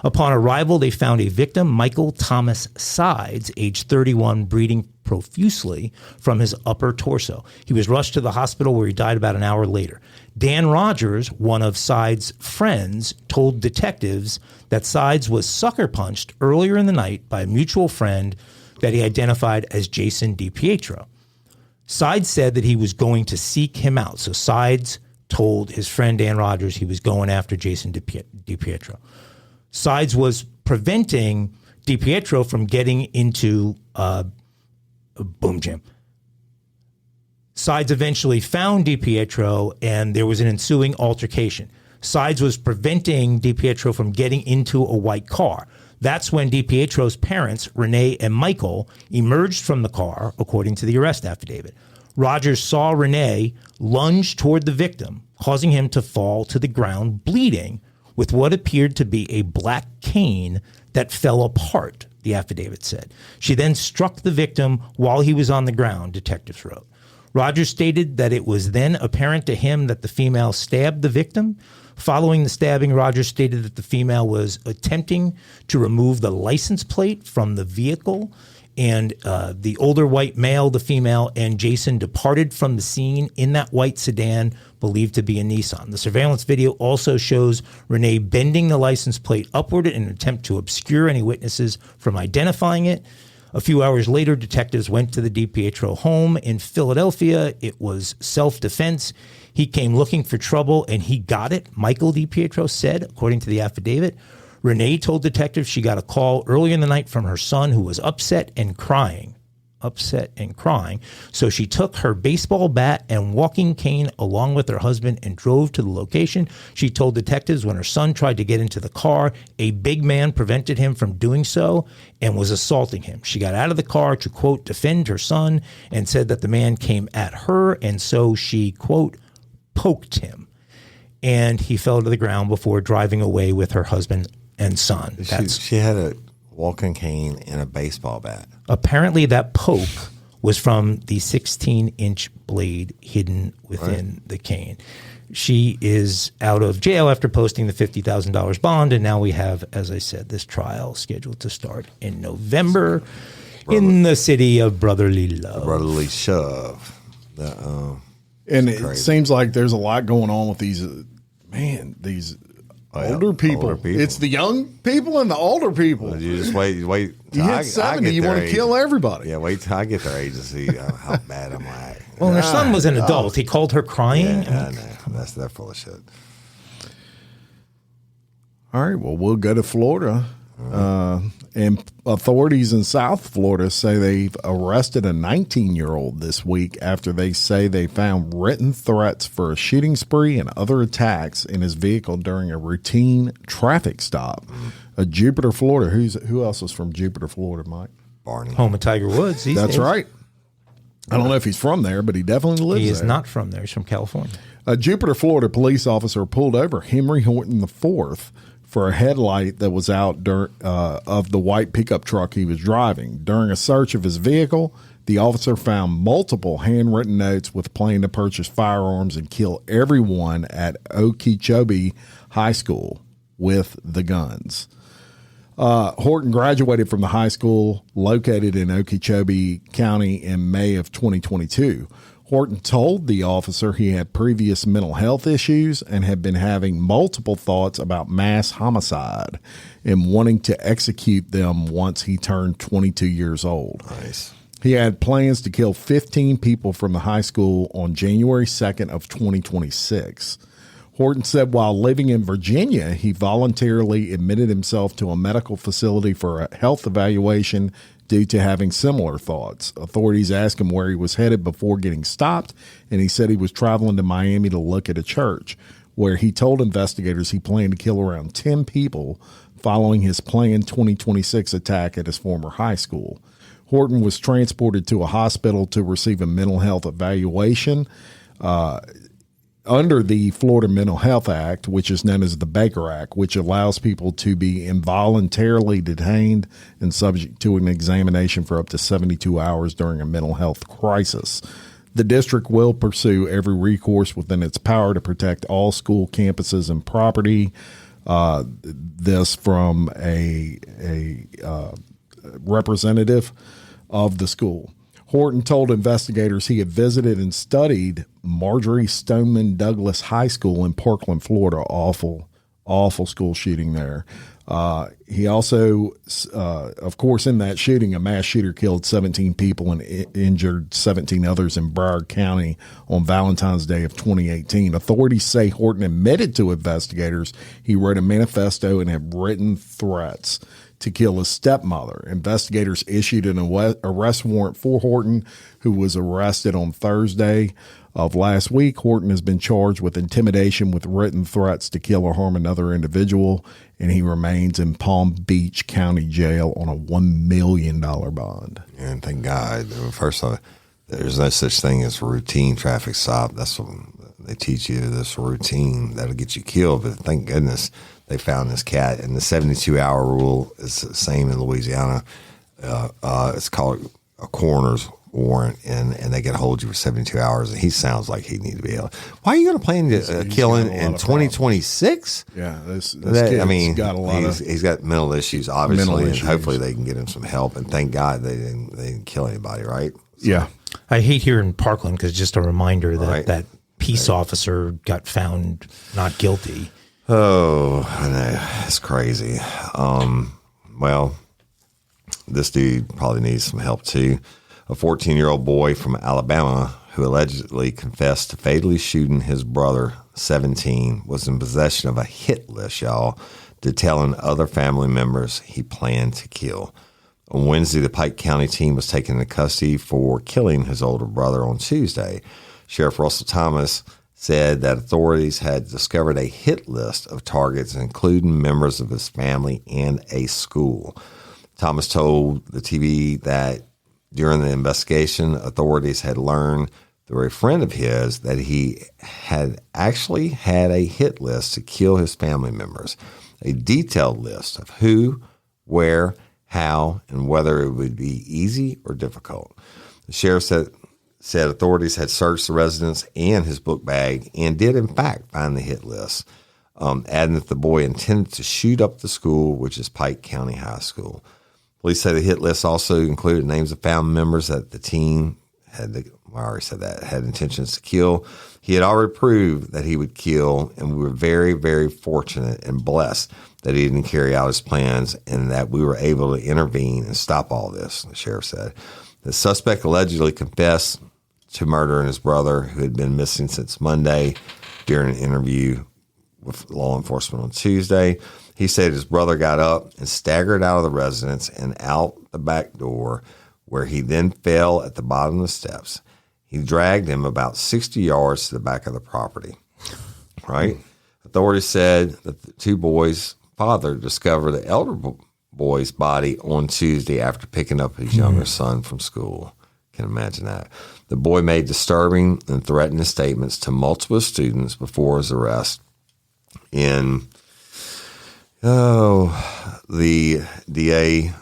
Upon arrival, they found a victim, Michael Thomas Sides, age 31, bleeding profusely from his upper torso. He was rushed to the hospital where he died about an hour later. Dan Rogers, one of Sides' friends, told detectives that Sides was sucker punched earlier in the night by a mutual friend that he identified as Jason DiPietro. Sides said that he was going to seek him out. So Sides told his friend Dan Rogers he was going after Jason DiPietro. Sides was preventing DiPietro from getting into a boom jam. Sides eventually found DiPietro, and there was an ensuing altercation. Sides was preventing DiPietro from getting into a white car. That's when DiPietro's parents, Renee and Michael, emerged from the car, according to the arrest affidavit. Rogers saw Renee lunge toward the victim, causing him to fall to the ground, bleeding, with what appeared to be a black cane that fell apart, the affidavit said. She then struck the victim while he was on the ground, detectives wrote. Rogers stated that it was then apparent to him that the female stabbed the victim. Following the stabbing, Rogers stated that the female was attempting to remove the license plate from the vehicle, and the older white male, the female, and Jason departed from the scene in that white sedan believed to be a Nissan. The surveillance video also shows Renee bending the license plate upward in an attempt to obscure any witnesses from identifying it. A few hours later, detectives went to the DiPietro home in Philadelphia. It was self-defense. He came looking for trouble, and he got it, Michael DiPietro said, according to the affidavit. Renee told detectives she got a call early in the night from her son who was upset and crying. So she took her baseball bat and walking cane along with her husband and drove to the location. She told detectives when her son tried to get into the car, a big man prevented him from doing so and was assaulting him. She got out of the car to, quote, defend her son and said that the man came at her, and so she, quote, poked him. And he fell to the ground before driving away with her husband and son. She had a walking cane and a baseball bat. Apparently that poke was from the 16-inch blade hidden within the cane. She is out of jail after posting the $50,000 bond, and now we have, as I said, this trial scheduled to start in November in the city of Brotherly Love. Brotherly Shove. And it seems like there's a lot going on with these older people. It's the young people and the older people. Well, you just wait. You hit 70, you want to kill everybody. Yeah, wait till I get their age to see how bad am I. Well, her son was an adult. He called her crying. Yeah, they're full of shit. All right, well, we'll go to Florida. And authorities in South Florida say they've arrested a 19-year-old this week after they say they found written threats for a shooting spree and other attacks in his vehicle during a routine traffic stop. Jupiter, Florida. Who else is from Jupiter, Florida, Mike? Barney. Home of Tiger Woods. That's right. I don't know if he's from there, but he definitely lives there. He is not from there. He's from California. A Jupiter, Florida police officer pulled over Henry Horton IV for a headlight that was out of the white pickup truck he was driving. During a search of his vehicle, the officer found multiple handwritten notes with a plan to purchase firearms and kill everyone at Okeechobee High School with the guns. Horton graduated from the high school located in Okeechobee County in May of 2022. Horton told the officer he had previous mental health issues and had been having multiple thoughts about mass homicide and wanting to execute them once he turned 22 years old. Nice. He had plans to kill 15 people from the high school on January 2nd of 2026. Horton said while living in Virginia, he voluntarily admitted himself to a medical facility for a health evaluation due to having similar thoughts. Authorities asked him where he was headed before getting stopped, and he said he was traveling to Miami to look at a church, where he told investigators he planned to kill around 10 people following his planned 2026 attack at his former high school. Horton was transported to a hospital to receive a mental health evaluation. under the Florida Mental Health Act, which is known as the Baker Act, which allows people to be involuntarily detained and subject to an examination for up to 72 hours during a mental health crisis. The district will pursue every recourse within its power to protect all school campuses and property. This from a representative of the school. Horton told investigators he had visited and studied Marjorie Stoneman Douglas High School in Parkland, Florida. Awful school shooting there. He also, of course, in that shooting, a mass shooter killed 17 people and injured 17 others in Broward County on Valentine's Day of 2018. Authorities say Horton admitted to investigators he wrote a manifesto and had written threats to kill his stepmother. Investigators issued an arrest warrant for Horton, who was arrested on Thursday of last week. Horton has been charged with intimidation with written threats to kill or harm another individual, and he remains in Palm Beach County Jail on a $1 million bond. And thank God. First off, there's no such thing as a routine traffic stop. That's what they teach you, this routine that'll get you killed. But thank goodness they found this cat. And the 72-hour rule is the same in Louisiana. It's called a coroner's warrant, and they get hold of you for 72 hours. And he sounds like he need to be able. Why are you going to plan to kill him in 2026? Yeah, this kid's got a lot he's got mental issues, obviously, and hopefully they can get him some help. And thank God they didn't kill anybody, right? So, yeah. I hate here in Parkland because just a reminder that that peace officer got found not guilty. Oh, I know. It's crazy. Well, this dude probably needs some help too. A 14-year-old boy from Alabama who allegedly confessed to fatally shooting his brother, 17, was in possession of a hit list, y'all, detailing other family members he planned to kill. On Wednesday, the Pike County team was taken into custody for killing his older brother on Tuesday. Sheriff Russell Thomas said that authorities had discovered a hit list of targets, including members of his family and a school. Thomas told the TV that during the investigation, authorities had learned through a friend of his that he had actually had a hit list to kill his family members, a detailed list of who, where, how, and whether it would be easy or difficult. The sheriff said authorities had searched the residence and his book bag and did, in fact, find the hit list, adding that the boy intended to shoot up the school, which is Pike County High School. Police say the hit list also included names of family members that the team had intentions to kill. He had already proved that he would kill, and we were very, very fortunate and blessed that he didn't carry out his plans and that we were able to intervene and stop all this, the sheriff said. The suspect allegedly confessed to murdering his brother, who had been missing since Monday, during an interview with law enforcement on Tuesday. He said his brother got up and staggered out of the residence and out the back door, where he then fell at the bottom of the steps. He dragged him about 60 yards to the back of the property. Right? Authorities said that the two boys' father discovered the elder boy's body on Tuesday after picking up his younger son from school. Can imagine that. The boy made disturbing and threatening statements to multiple students before his arrest. The DA,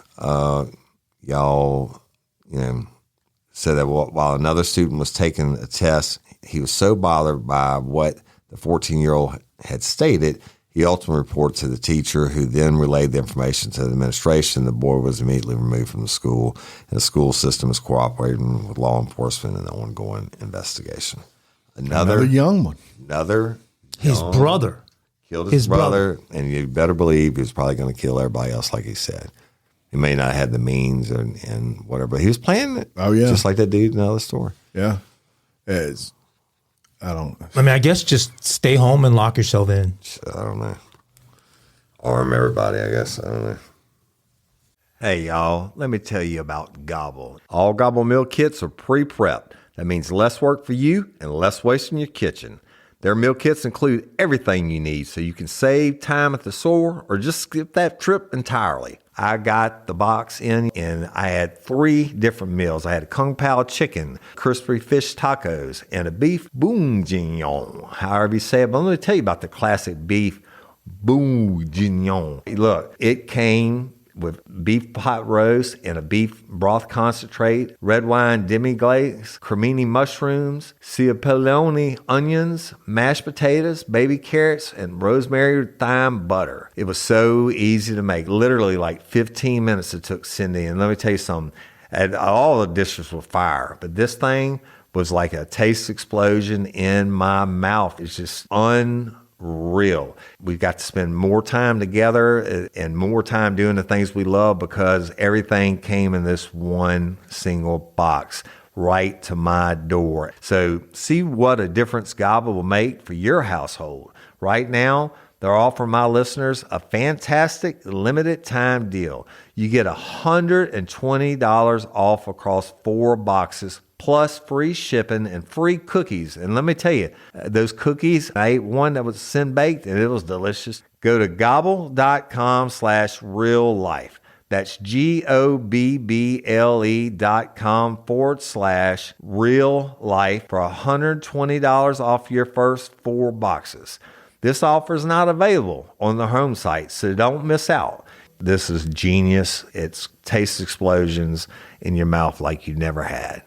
said that while another student was taking a test, he was so bothered by what the 14-year-old had stated, he ultimately reported to the teacher, who then relayed the information to the administration. The boy was immediately removed from the school, and the school system is cooperating with law enforcement in the ongoing investigation. Another young one. His brother. Killed his brother, and you better believe he was probably going to kill everybody else, like he said. He may not have had the means and whatever, but he was planning it. Oh, yeah. Just like that dude in the other store. Yeah. I guess just stay home and lock yourself in. I don't know. Arm everybody, I guess. I don't know. Hey, y'all, let me tell you about Gobble. All Gobble meal kits are pre-prepped. That means less work for you and less waste in your kitchen. Their meal kits include everything you need so you can save time at the store or just skip that trip entirely. I got the box in and I had 3 different meals. I had a Kung Pao chicken, crispy fish tacos, and a beef bourguignon, however you say it. But let me tell you about the classic beef bourguignon. Look, it came with beef pot roast and a beef broth concentrate, red wine demi-glaze, cremini mushrooms, cipollone onions, mashed potatoes, baby carrots, and rosemary thyme butter. It was so easy to make. Literally like 15 minutes it took Cindy. And let me tell you something, all the dishes were fire, but this thing was like a taste explosion in my mouth. It's just unreal. We got to spend more time together and more time doing the things we love because everything came in this one single box right to my door. So see what a difference Gobble will make for your household. Right now, they're offering my listeners a fantastic limited time deal. You get $120 off across 4 boxes plus free shipping and free cookies. And let me tell you, those cookies, I ate one that was sin baked and it was delicious. Go to gobble.com/real life. That's GOBBLE.com/real life for $120 off your first 4 boxes. This offer is not available on the home site, so don't miss out. This is genius. It's taste explosions in your mouth like you never had.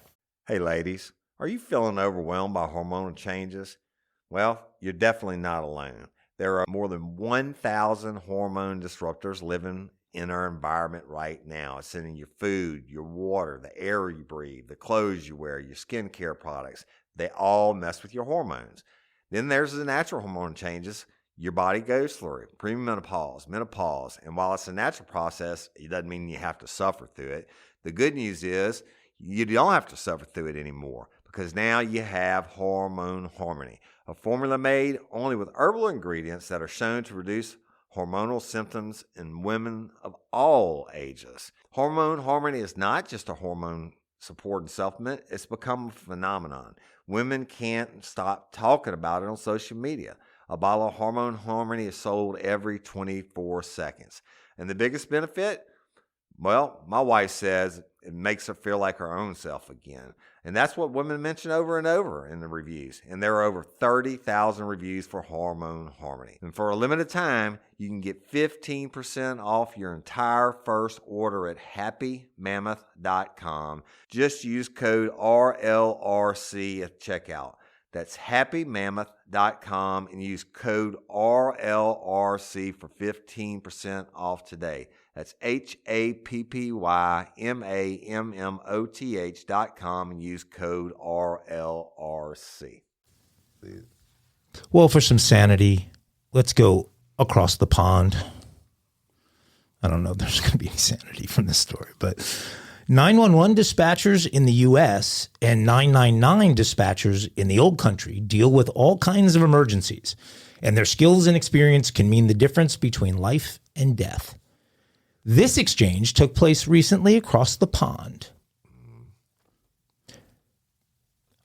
Hey ladies, are you feeling overwhelmed by hormonal changes? Well, you're definitely not alone. There are more than 1,000 hormone disruptors living in our environment right now. It's in your food, your water, the air you breathe, the clothes you wear, your skincare products. They all mess with your hormones. Then there's the natural hormone changes your body goes through, premenopause, menopause. And while it's a natural process, it doesn't mean you have to suffer through it. The good news is you don't have to suffer through it anymore because now you have Hormone Harmony, a formula made only with herbal ingredients that are shown to reduce hormonal symptoms in women of all ages. Hormone Harmony is not just a hormone support and supplement. It's become a phenomenon. Women can't stop talking about it on social media. A bottle of Hormone Harmony is sold every 24 seconds. And the biggest benefit? Well, my wife says it makes her feel like her own self again. And that's what women mention over and over in the reviews. And there are over 30,000 reviews for Hormone Harmony. And for a limited time, you can get 15% off your entire first order at happymammoth.com. Just use code RLRC at checkout. That's happymammoth.com and use code RLRC for 15% off today. That's happymammoth.com and use code RLRC. Well, for some sanity, let's go across the pond. I don't know if there's going to be any sanity from this story, but 911 dispatchers in the U.S. and 999 dispatchers in the old country deal with all kinds of emergencies, and their skills and experience can mean the difference between life and death. This exchange took place recently across the pond.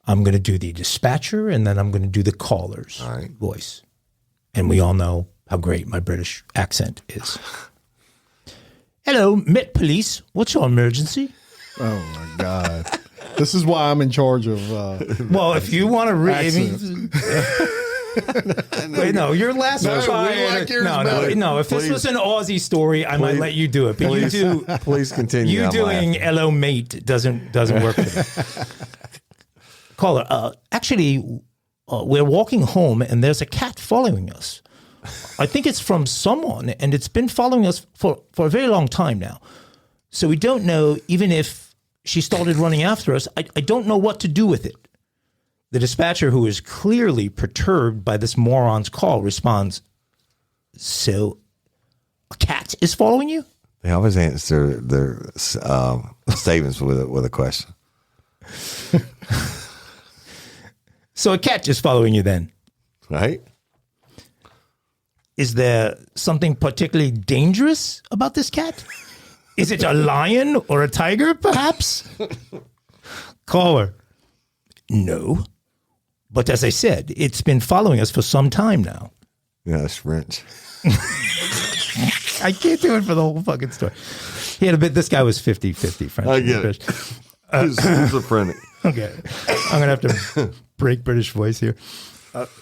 I'm going to do the dispatcher, and then I'm going to do the caller's voice. And we all know how great my British accent is. Hello, Met Police. What's your emergency? Oh, my God. This is why I'm in charge of well, if you want to read... Wait, no, your last one. No. If this was an Aussie story, I might let you do it. But please continue. You doing "Hello, mate" doesn't work for me. Caller, actually, we're walking home and there's a cat following us. I think it's from someone, and it's been following us for a very long time now. So we don't know, even if she started running after us, I don't know what to do with it. The dispatcher, who is clearly perturbed by this moron's call, responds, so a cat is following you? They always answer their statements with a question. So a cat is following you then? Right. Is there something particularly dangerous about this cat? Is it a lion or a tiger, perhaps? Caller. No. But as I said, it's been following us for some time now. Yeah, it's French. I can't do it for the whole fucking story. He had a bit. This guy was 50-50 French. I get it. He's a friend. Okay. I'm going to have to break British voice here.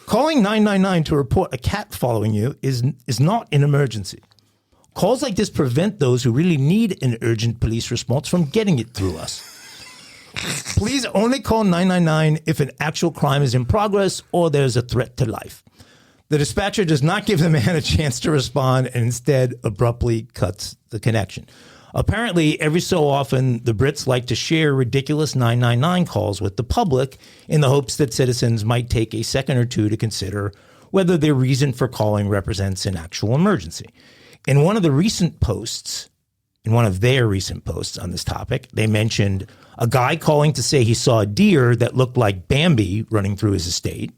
Calling 999 to report a cat following you is not an emergency. Calls like this prevent those who really need an urgent police response from getting it through us. Please only call 999 if an actual crime is in progress or there's a threat to life. The dispatcher does not give the man a chance to respond and instead abruptly cuts the connection. Apparently, every so often, the Brits like to share ridiculous 999 calls with the public in the hopes that citizens might take a second or two to consider whether their reason for calling represents an actual emergency. In one of their recent posts on this topic, they mentioned a guy calling to say he saw a deer that looked like Bambi running through his estate.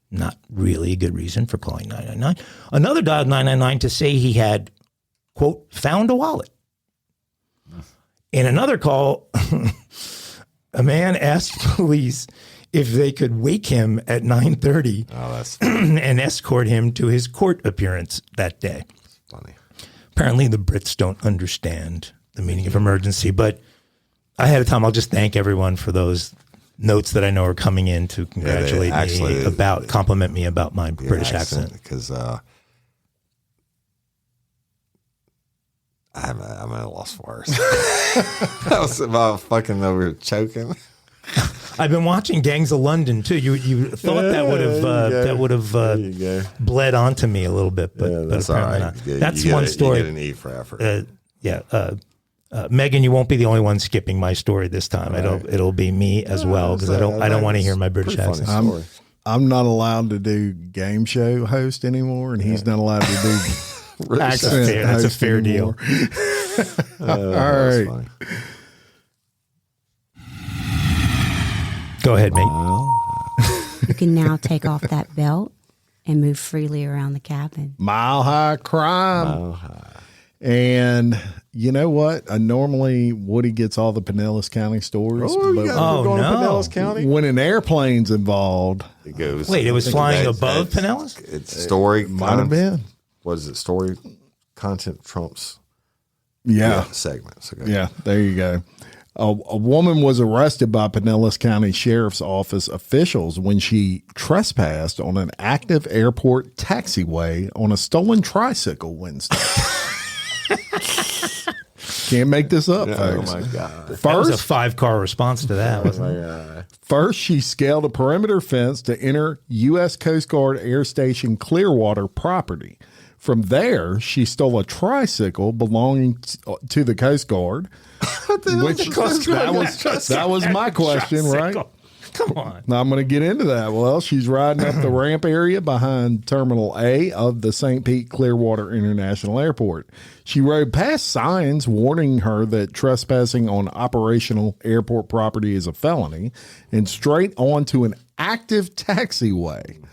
Not really a good reason for calling 999. Another dialed 999 to say he had, quote, found a wallet. In another call, a man asked police if they could wake him at 9:30 and escort him to his court appearance that day. Funny. Apparently, the Brits don't understand the meaning of emergency, but ahead of time, I'll just thank everyone for those notes that I know are coming in to congratulate me compliment me about my British accent. Because I'm at a loss for words. That was about fucking over choking. I've been watching Gangs of London too. You thought that would have bled onto me a little bit, but that's apparently all right. not. That's one story. You get an E for effort. Megan, you won't be the only one skipping my story this time. Right. It'll be me as well because I don't want to hear my British accent. I'm not allowed to do game show host anymore, and he's not allowed to do accent. That's a fair deal. All right. Funny. Go ahead, mate. You can now take off that belt and move freely around the cabin. Mile High Crime. And you know what? Normally Woody gets all the Pinellas County stories. Going to Pinellas County? When an airplane's involved. It goes. Wait, it was flying above Pinellas? It's story. Might have been. Was it story content trumps? Segments. Okay. Yeah, there you go. A woman was arrested by Pinellas County Sheriff's Office officials when she trespassed on an active airport taxiway on a stolen tricycle Wednesday. Can't make this up, folks. Oh, my God. That was a 5-car response to that, wasn't it? First, she scaled a perimeter fence to enter U.S. Coast Guard Air Station Clearwater property. From there, she stole a tricycle belonging to the Coast Guard. That was my question, right? Come on. Now I'm going to get into that. Well, she's riding up the ramp area behind Terminal A of the St. Pete Clearwater International Airport. She rode past signs warning her that trespassing on operational airport property is a felony and straight onto an active taxiway.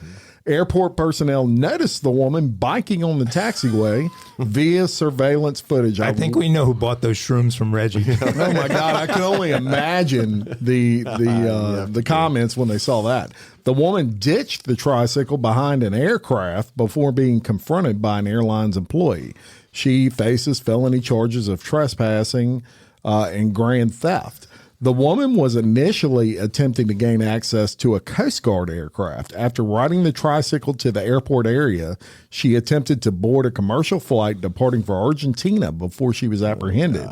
Airport personnel noticed the woman biking on the taxiway via surveillance footage. I think we know who bought those shrooms from Reggie. Oh my God! I could only imagine the comments when they saw that. The woman ditched the tricycle behind an aircraft before being confronted by an airline's employee. She faces felony charges of trespassing and grand theft. The woman was initially attempting to gain access to a Coast Guard aircraft. After riding the tricycle to the airport area, she attempted to board a commercial flight departing for Argentina before she was apprehended.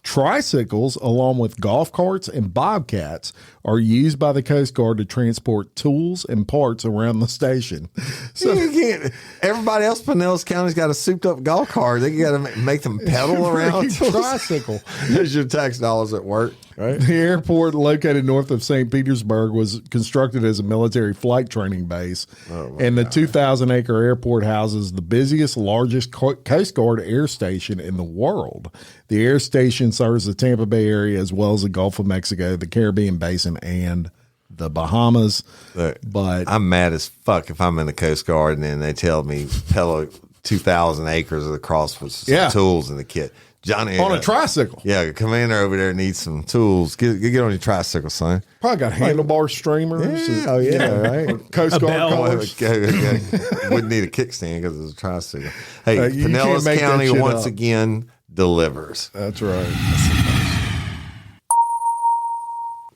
Tricycles, along with golf carts and bobcats, are used by the Coast Guard to transport tools and parts around the station. So you can't. Everybody else in Pinellas County's got a souped-up golf cart. They got to make them pedal around. Tricycle. There's your tax dollars at work. Right. The airport, located north of St. Petersburg, was constructed as a military flight training base. And the 2,000-acre airport houses the busiest, largest Coast Guard air station in the world. The air station serves the Tampa Bay area as well as the Gulf of Mexico, the Caribbean Basin, and the Bahamas. Look, but I'm mad as fuck if I'm in the Coast Guard and then they tell me pedal 2,000 acres across with some tools in the kit. Johnny On a tricycle. Yeah, commander over there needs some tools. Get on your tricycle, son. Probably got handlebar streamers. Right. Coast Guard bell. colors. Wouldn't need a kickstand because it's a tricycle. Hey, You Pinellas can't make that County shit once up. again delivers. That's right.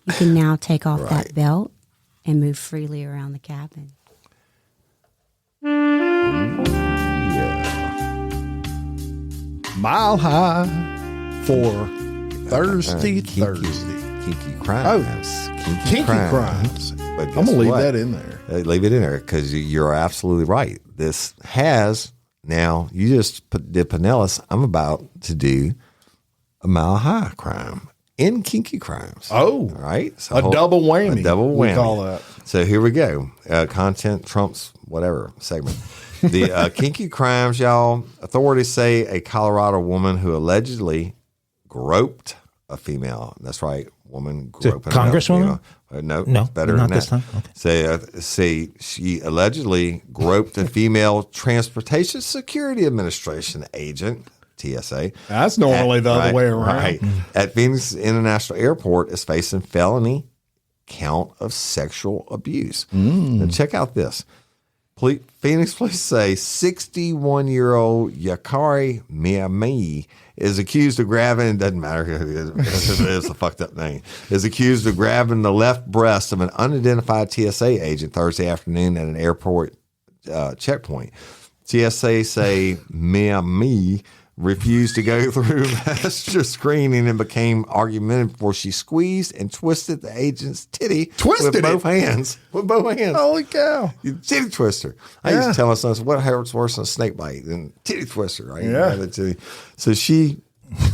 You can now take off Right. that belt and move freely around the cabin. Yeah. Mile High for Thursday. Kinky Crimes. Kinky Crimes. But I'm going to leave that in there. Leave it in there because you're absolutely right. This has now, you just did Pinellas. I'm about to do a Mile High crime in Kinky Crimes. Oh. All right. So A double whammy. A double whammy. We call that. So here we go. Content trumps whatever segment. The Kinky Crimes, y'all. Authorities say a Colorado woman who allegedly groped a female. That's right. Woman groping Congresswoman? No, better not than this that. time. Okay. Say she allegedly groped a female Transportation Security Administration agent, TSA. That's normally the other way around. Right. At Phoenix International Airport is facing felony count of sexual abuse. Now check out this. Phoenix police say 61-year-old Yakari Miami is accused of grabbing, it doesn't matter, it's a fucked up name, is accused of grabbing the left breast of an unidentified TSA agent Thursday afternoon at an airport checkpoint. TSA say Miami refused to go through master screening and became argumentative before she squeezed and twisted the agent's titty with both hands. With both hands. Holy cow. Titty twister. I used to tell my sons, what hurts worse than a snake bite than titty twister, right? Yeah. So she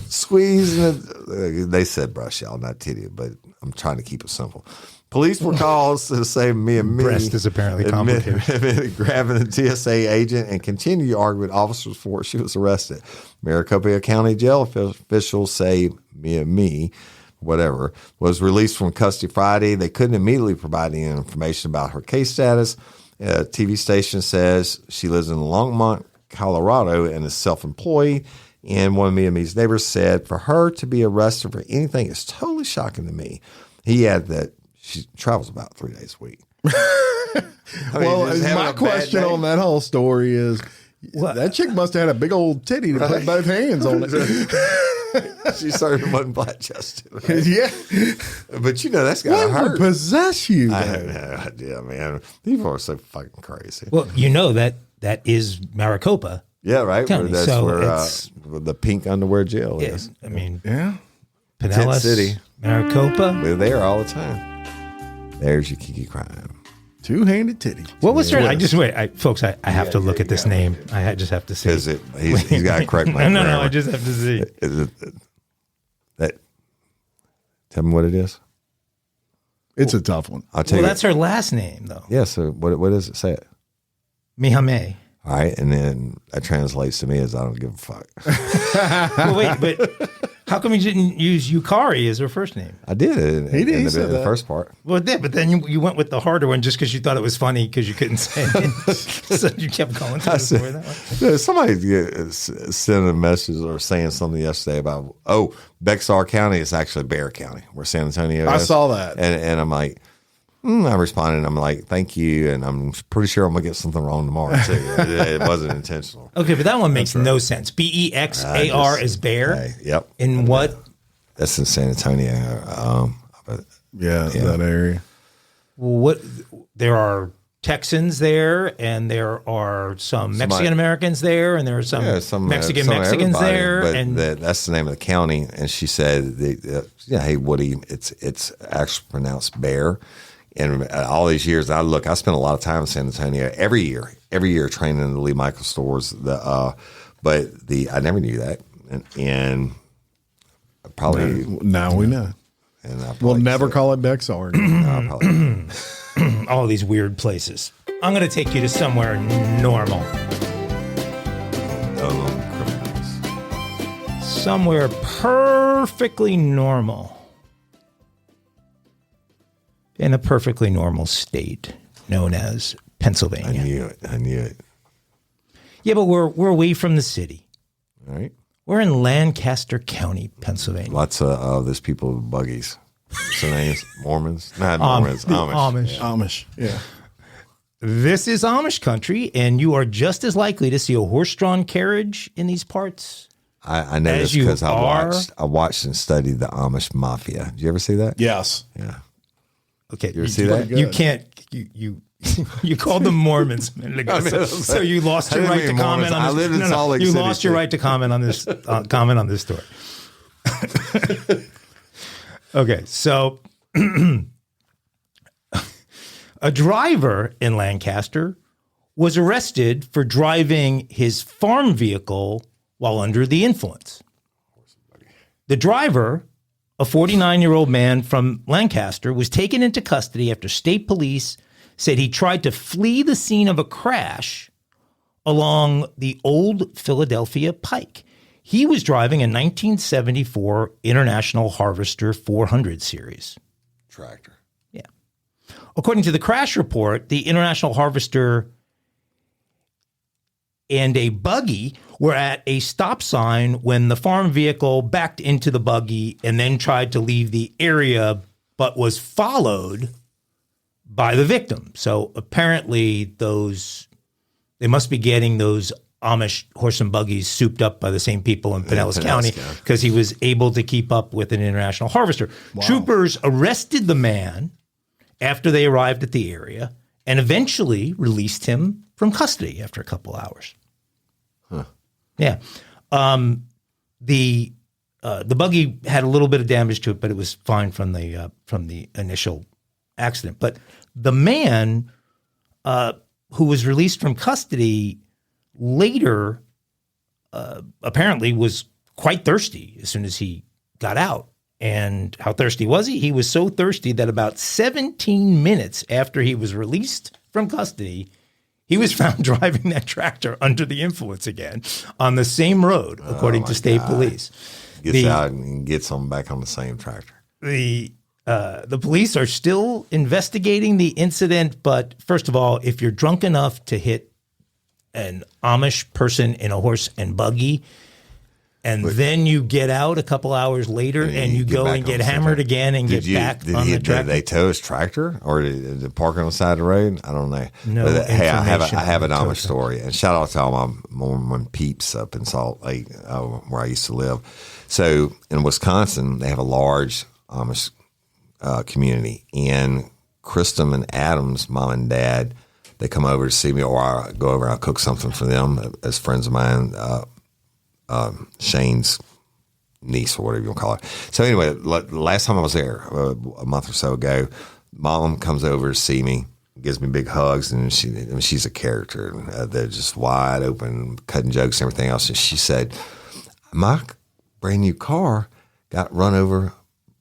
squeezed, and they said breast, y'all, not titty, but I'm trying to keep it simple. Police were called to say me. Breast is apparently complicated. Admitted grabbing the TSA agent and continued to argue with officers before she was arrested. Maricopa County jail officials say me, whatever, was released from custody Friday. They couldn't immediately provide any information about her case status. A TV station says she lives in Longmont, Colorado, and is self-employed. And one of Miami's neighbors said, for her to be arrested for anything is totally shocking to me. He added that she travels about 3 days a week. My question on that whole story is, that chick must have had a big old titty to put both hands on it. She certainly wasn't flat chested. Yeah. But that's got to What hurt. would possess you? I though? have no idea, man. People are so fucking crazy. Well, that is Maricopa. Yeah, right. County, That's so where it's- the pink underwear jail is. I mean, Yeah. Pinellas, City. Maricopa. We're there all the time. There's your Kinky Crime. Two-handed titty. What was her? I just wait, folks. I have to look at this name. I just have to see. Is it? He's got to correct my No. grammar. I just have to see. Is it that? Tell me what it is. It's a tough one. I'll tell Well, you. that's her last name, though. Yeah. So what does it say? It. Mihame. All right, and then that translates to me as I don't give a fuck. Well, wait, but how come you didn't use Yukari as her first name? I did it. He did, he in said the that. first part. Well, it did, but then you went with the harder one just because you thought it was funny because you couldn't say it. So you kept going to it for that one. Yeah, somebody sent a message or saying something yesterday about, Bexar County is actually Bear County, where San Antonio is. I saw that. And I'm like, I responded, and I'm like, thank you, and I'm pretty sure I'm going to get something wrong tomorrow, too. It wasn't intentional. Okay, but that one makes no sense. BEXAR is bear. Hey, yep. In what? That's in San Antonio. Yeah, that area. What? There are Texans there, and there are some Mexican Americans there, and there are some Mexicans everybody, there. But And that's the name of the county. And she said, hey, Woody, it's actually pronounced Bear. And all these years, I spent a lot of time in San Antonio every year training in the Lee Michael stores. But I never knew that, and probably Now we know. And We'll never call it Bexar. all these weird places. I'm going to take you to somewhere normal. Somewhere perfectly normal. In a perfectly normal state known as Pennsylvania. I knew it. Yeah, but we're away from the city. All right. We're in Lancaster County, Pennsylvania. Lots of those people with buggies. What's their names? Mormons? Not Mormons. Amish. Amish. Yeah. This is Amish country, and you are just as likely to see a horse-drawn carriage in these parts. I know this because I watched and studied the Amish Mafia. Did you ever see that? Yes. Yeah. Okay. You ever see that? You can't. You called them Mormons a minute ago, so you lost your right to comment on this. I lived in Salt Lake you City, lost your right to comment on this. Comment on this story. Okay, so a driver in Lancaster was arrested for driving his farm vehicle while under the influence. The driver, a 49-year-old man from Lancaster, was taken into custody after state police said he tried to flee the scene of a crash along the old Philadelphia Pike. He was driving a 1974 International Harvester 400 series. Tractor. Yeah. According to the crash report, the International Harvester and a buggy were at a stop sign when the farm vehicle backed into the buggy and then tried to leave the area, but was followed by the victim. So apparently they must be getting those Amish horse and buggies souped up by the same people in Pinellas County because he was able to keep up with an International Harvester. Wow. Troopers arrested the man after they arrived at the area and eventually released him from custody after a couple hours. Huh. Yeah. The buggy had a little bit of damage to it, but it was fine from the initial accident. But the man who was released from custody later apparently was quite thirsty as soon as he got out. And how thirsty was he? He was so thirsty that about 17 minutes after he was released from custody, he was found driving that tractor under the influence again on the same road, according to state police. Gets out and gets them back on the same tractor. The police are still investigating the incident, but first of all, if you're drunk enough to hit an Amish person in a horse and buggy, and then you get out a couple hours later and you go and get hammered again and get back on the tractor. Did they tow his tractor or did they park on the side of the road? I don't know. No, but, hey, I have an Amish story. And shout out to all my Mormon peeps up in Salt Lake, where I used to live. So in Wisconsin, they have a large Amish community. And Kristen and Adam's mom and dad, they come over to see me, or I go over and I cook something for them as friends of mine. Shane's niece or whatever you want to call it. So anyway, last time I was there a month or so ago, mom comes over to see me, gives me big hugs, and she's a character. They're just wide open, cutting jokes and everything else. And she said, my brand new car got run over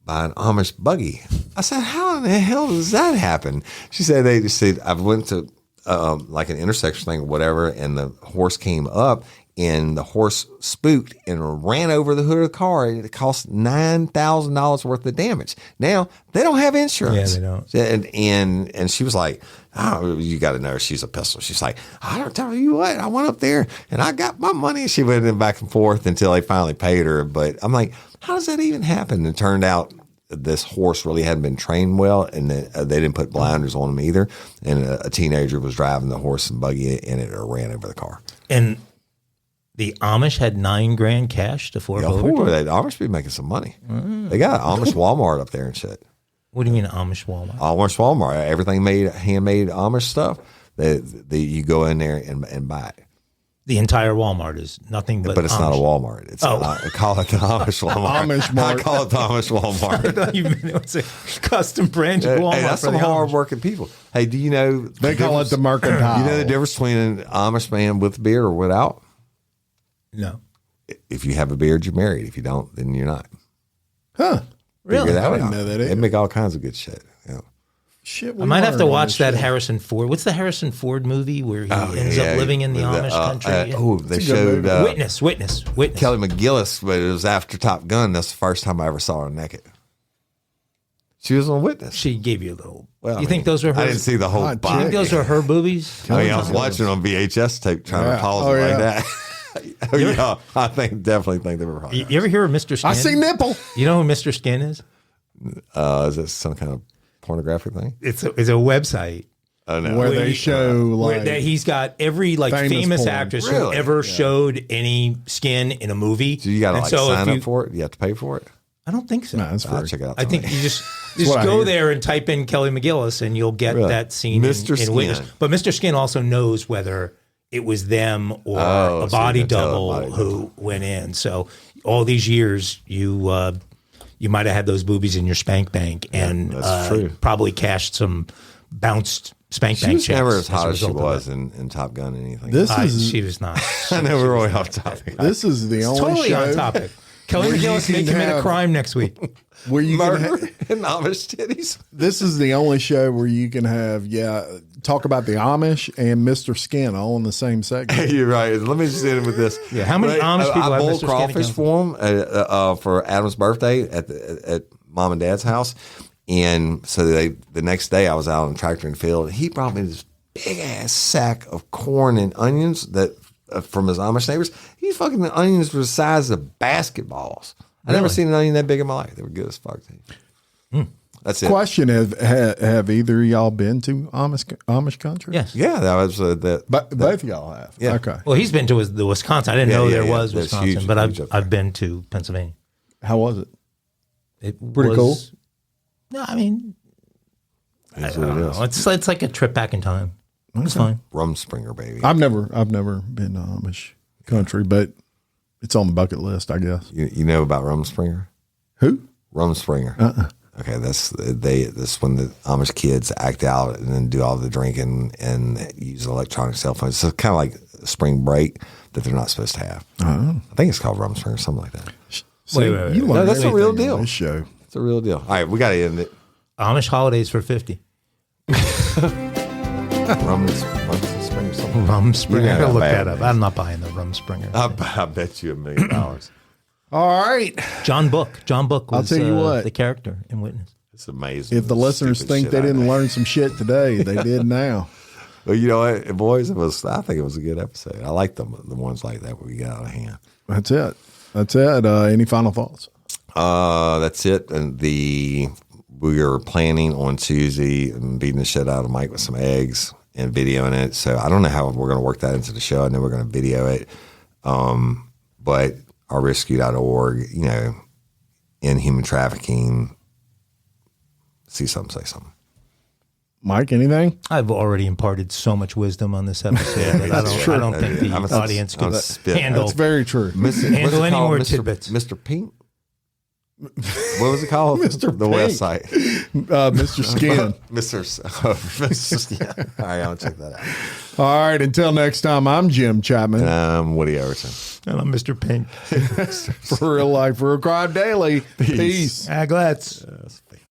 by an Amish buggy. I said, how in the hell does that happen? She said, they just said, I went to like an intersection thing or whatever, and the horse came up, and the horse spooked and ran over the hood of the car. It cost $9,000 worth of damage. Now they don't have insurance. Yeah, they don't. And she was like, "Oh, you got to know her. She's a pistol." She's like, "I don't tell you what. I went up there and I got my money." She went in back and forth until they finally paid her. But I'm like, how does that even happen? And it turned out this horse really hadn't been trained well, and they didn't put blinders on him either. And a teenager was driving the horse and buggy, and it ran over the car. And the Amish had $9,000 cash to fork over. The Amish be making some money. They got an Amish Walmart up there and shit. What do you mean Amish Walmart? Amish Walmart. Everything made, handmade Amish stuff. You go in there and buy it. The entire Walmart is nothing but it's Amish. not a Walmart. It's I call it the Amish Walmart. Amish Mart. I call it the Amish Walmart. I thought you meant it was a custom branded Walmart. Hey, that's for some the hard-working people. Hey, do you know They call it the mercantile. You know the difference between an Amish man with a beard or without? No. If you have a beard, you're married. If you don't, then you're not. Huh. Figure Really? that I out. didn't know that They either. make all kinds of good shit. Yeah. Shit, I might have to watch that Harrison Ford. What's the Harrison Ford movie where he ends up living in the Amish country? They showed Witness. Kelly McGillis, but it was after Top Gun. That's the first time I ever saw her naked. She was on Witness. She gave you a little. Well, you think those are her? I didn't see the whole Hot body. You think those are her boobies? I was watching on VHS tape trying to pause it like that. Yeah, I definitely think they were hot. You ever hear of Mr. Skin? I see nipple. You know who Mr. Skin is? Is this some kind of pornographic thing? It's a website. Oh no, Where they show like that he's got every famous porn. actress who Really? ever showed any skin in a movie. so you got to And like so if sign you- up for it. You have to pay for it. I don't think so. No, that's I'll free. check it out. I think tonight. you just what I go hear. there and type in Kelly McGillis and you'll get Really? that scene Mr. in Skin. Witness. But Mr. Skin also knows whether it was them or Oh, a so you body can tell a double body who went in. So all these years you might have had those boobies in your spank bank and that's true. probably cashed some bounced spank She bank was checks never as a hot as she result of was it. in Top Gun and anything. This is She was not. I know we're really off topic. this is the only Totally show on topic. Kelly where you McGillis may can commit a have- crime next week. where you can Murder and Amish titties. this is the only show where you can have talk about the Amish and Mr. Skin all in the same segment. You're right. Let me just end with this. Yeah, how many Amish people I have boiled Mr. Skin crawfish account? for him for Adam's birthday at Mom and Dad's house, and so the next day I was out on the tractor and field. And he brought me this big ass sack of corn and onions that from his Amish neighbors. These fucking onions were the size of basketballs. I never seen an onion that big in my life. They were good as fuck. That's it. Question: Have either of y'all been to Amish country? Yes. Yeah, that was that. But both of y'all have. Yeah. Okay. Well, he's been to the Wisconsin. I didn't know there was That's Wisconsin, huge, but huge up there. I've been to Pennsylvania. How was it? It Pretty cool? No, I mean, That's I what don't it know. is. It's like a trip back in time. It's fine. Rumspringer, baby. I've never been to Amish country, but it's on the bucket list, I guess. You know about Rumspringer? Who? Rumspringer. Okay, that's when the Amish kids act out and then do all the drinking and use electronic cell phones. So it's kind of like a spring break that they're not supposed to have. I think it's called Rumspringer, something like that. See, wait. you No, learn that's a real everything on deal. This show. It's a real deal. All right, we got to end it. Amish holidays for 50. Rumspringer, something. Rumspringer. Yeah, I gotta look bad that up. names. I'm not buying the Rumspringer. I bet you $1 million. All right. John Book. John Book was tell you what. the character in Witness. It's amazing. If the listeners Stupid think shit they I didn't know. learn some shit today, they did now. Well, you know what, boys, I think it was a good episode. I like the ones like that where we get out of hand. That's it. Any final thoughts? That's it. And we are planning on Tuesday and beating the shit out of Mike with some eggs and videoing it. So I don't know how we're going to work that into the show. I know we're going to video it. But ourrescue.org, in human trafficking, see something, say something. Mike, anything? I've already imparted so much wisdom on this episode that I don't think the audience I'm could spitting. handle. That's very true. What's it Handle any called? more Mr. tidbits. Mr. Pink? What was it called? Mr. The Pink. website. Mr. Skin. Mr. Skin. All right, I'll check that out. All right. Until next time, I'm Jim Chapman. Woody Overton. And I'm Mr. Pink. For Real Life, Real Crime Daily. Peace. Aglets.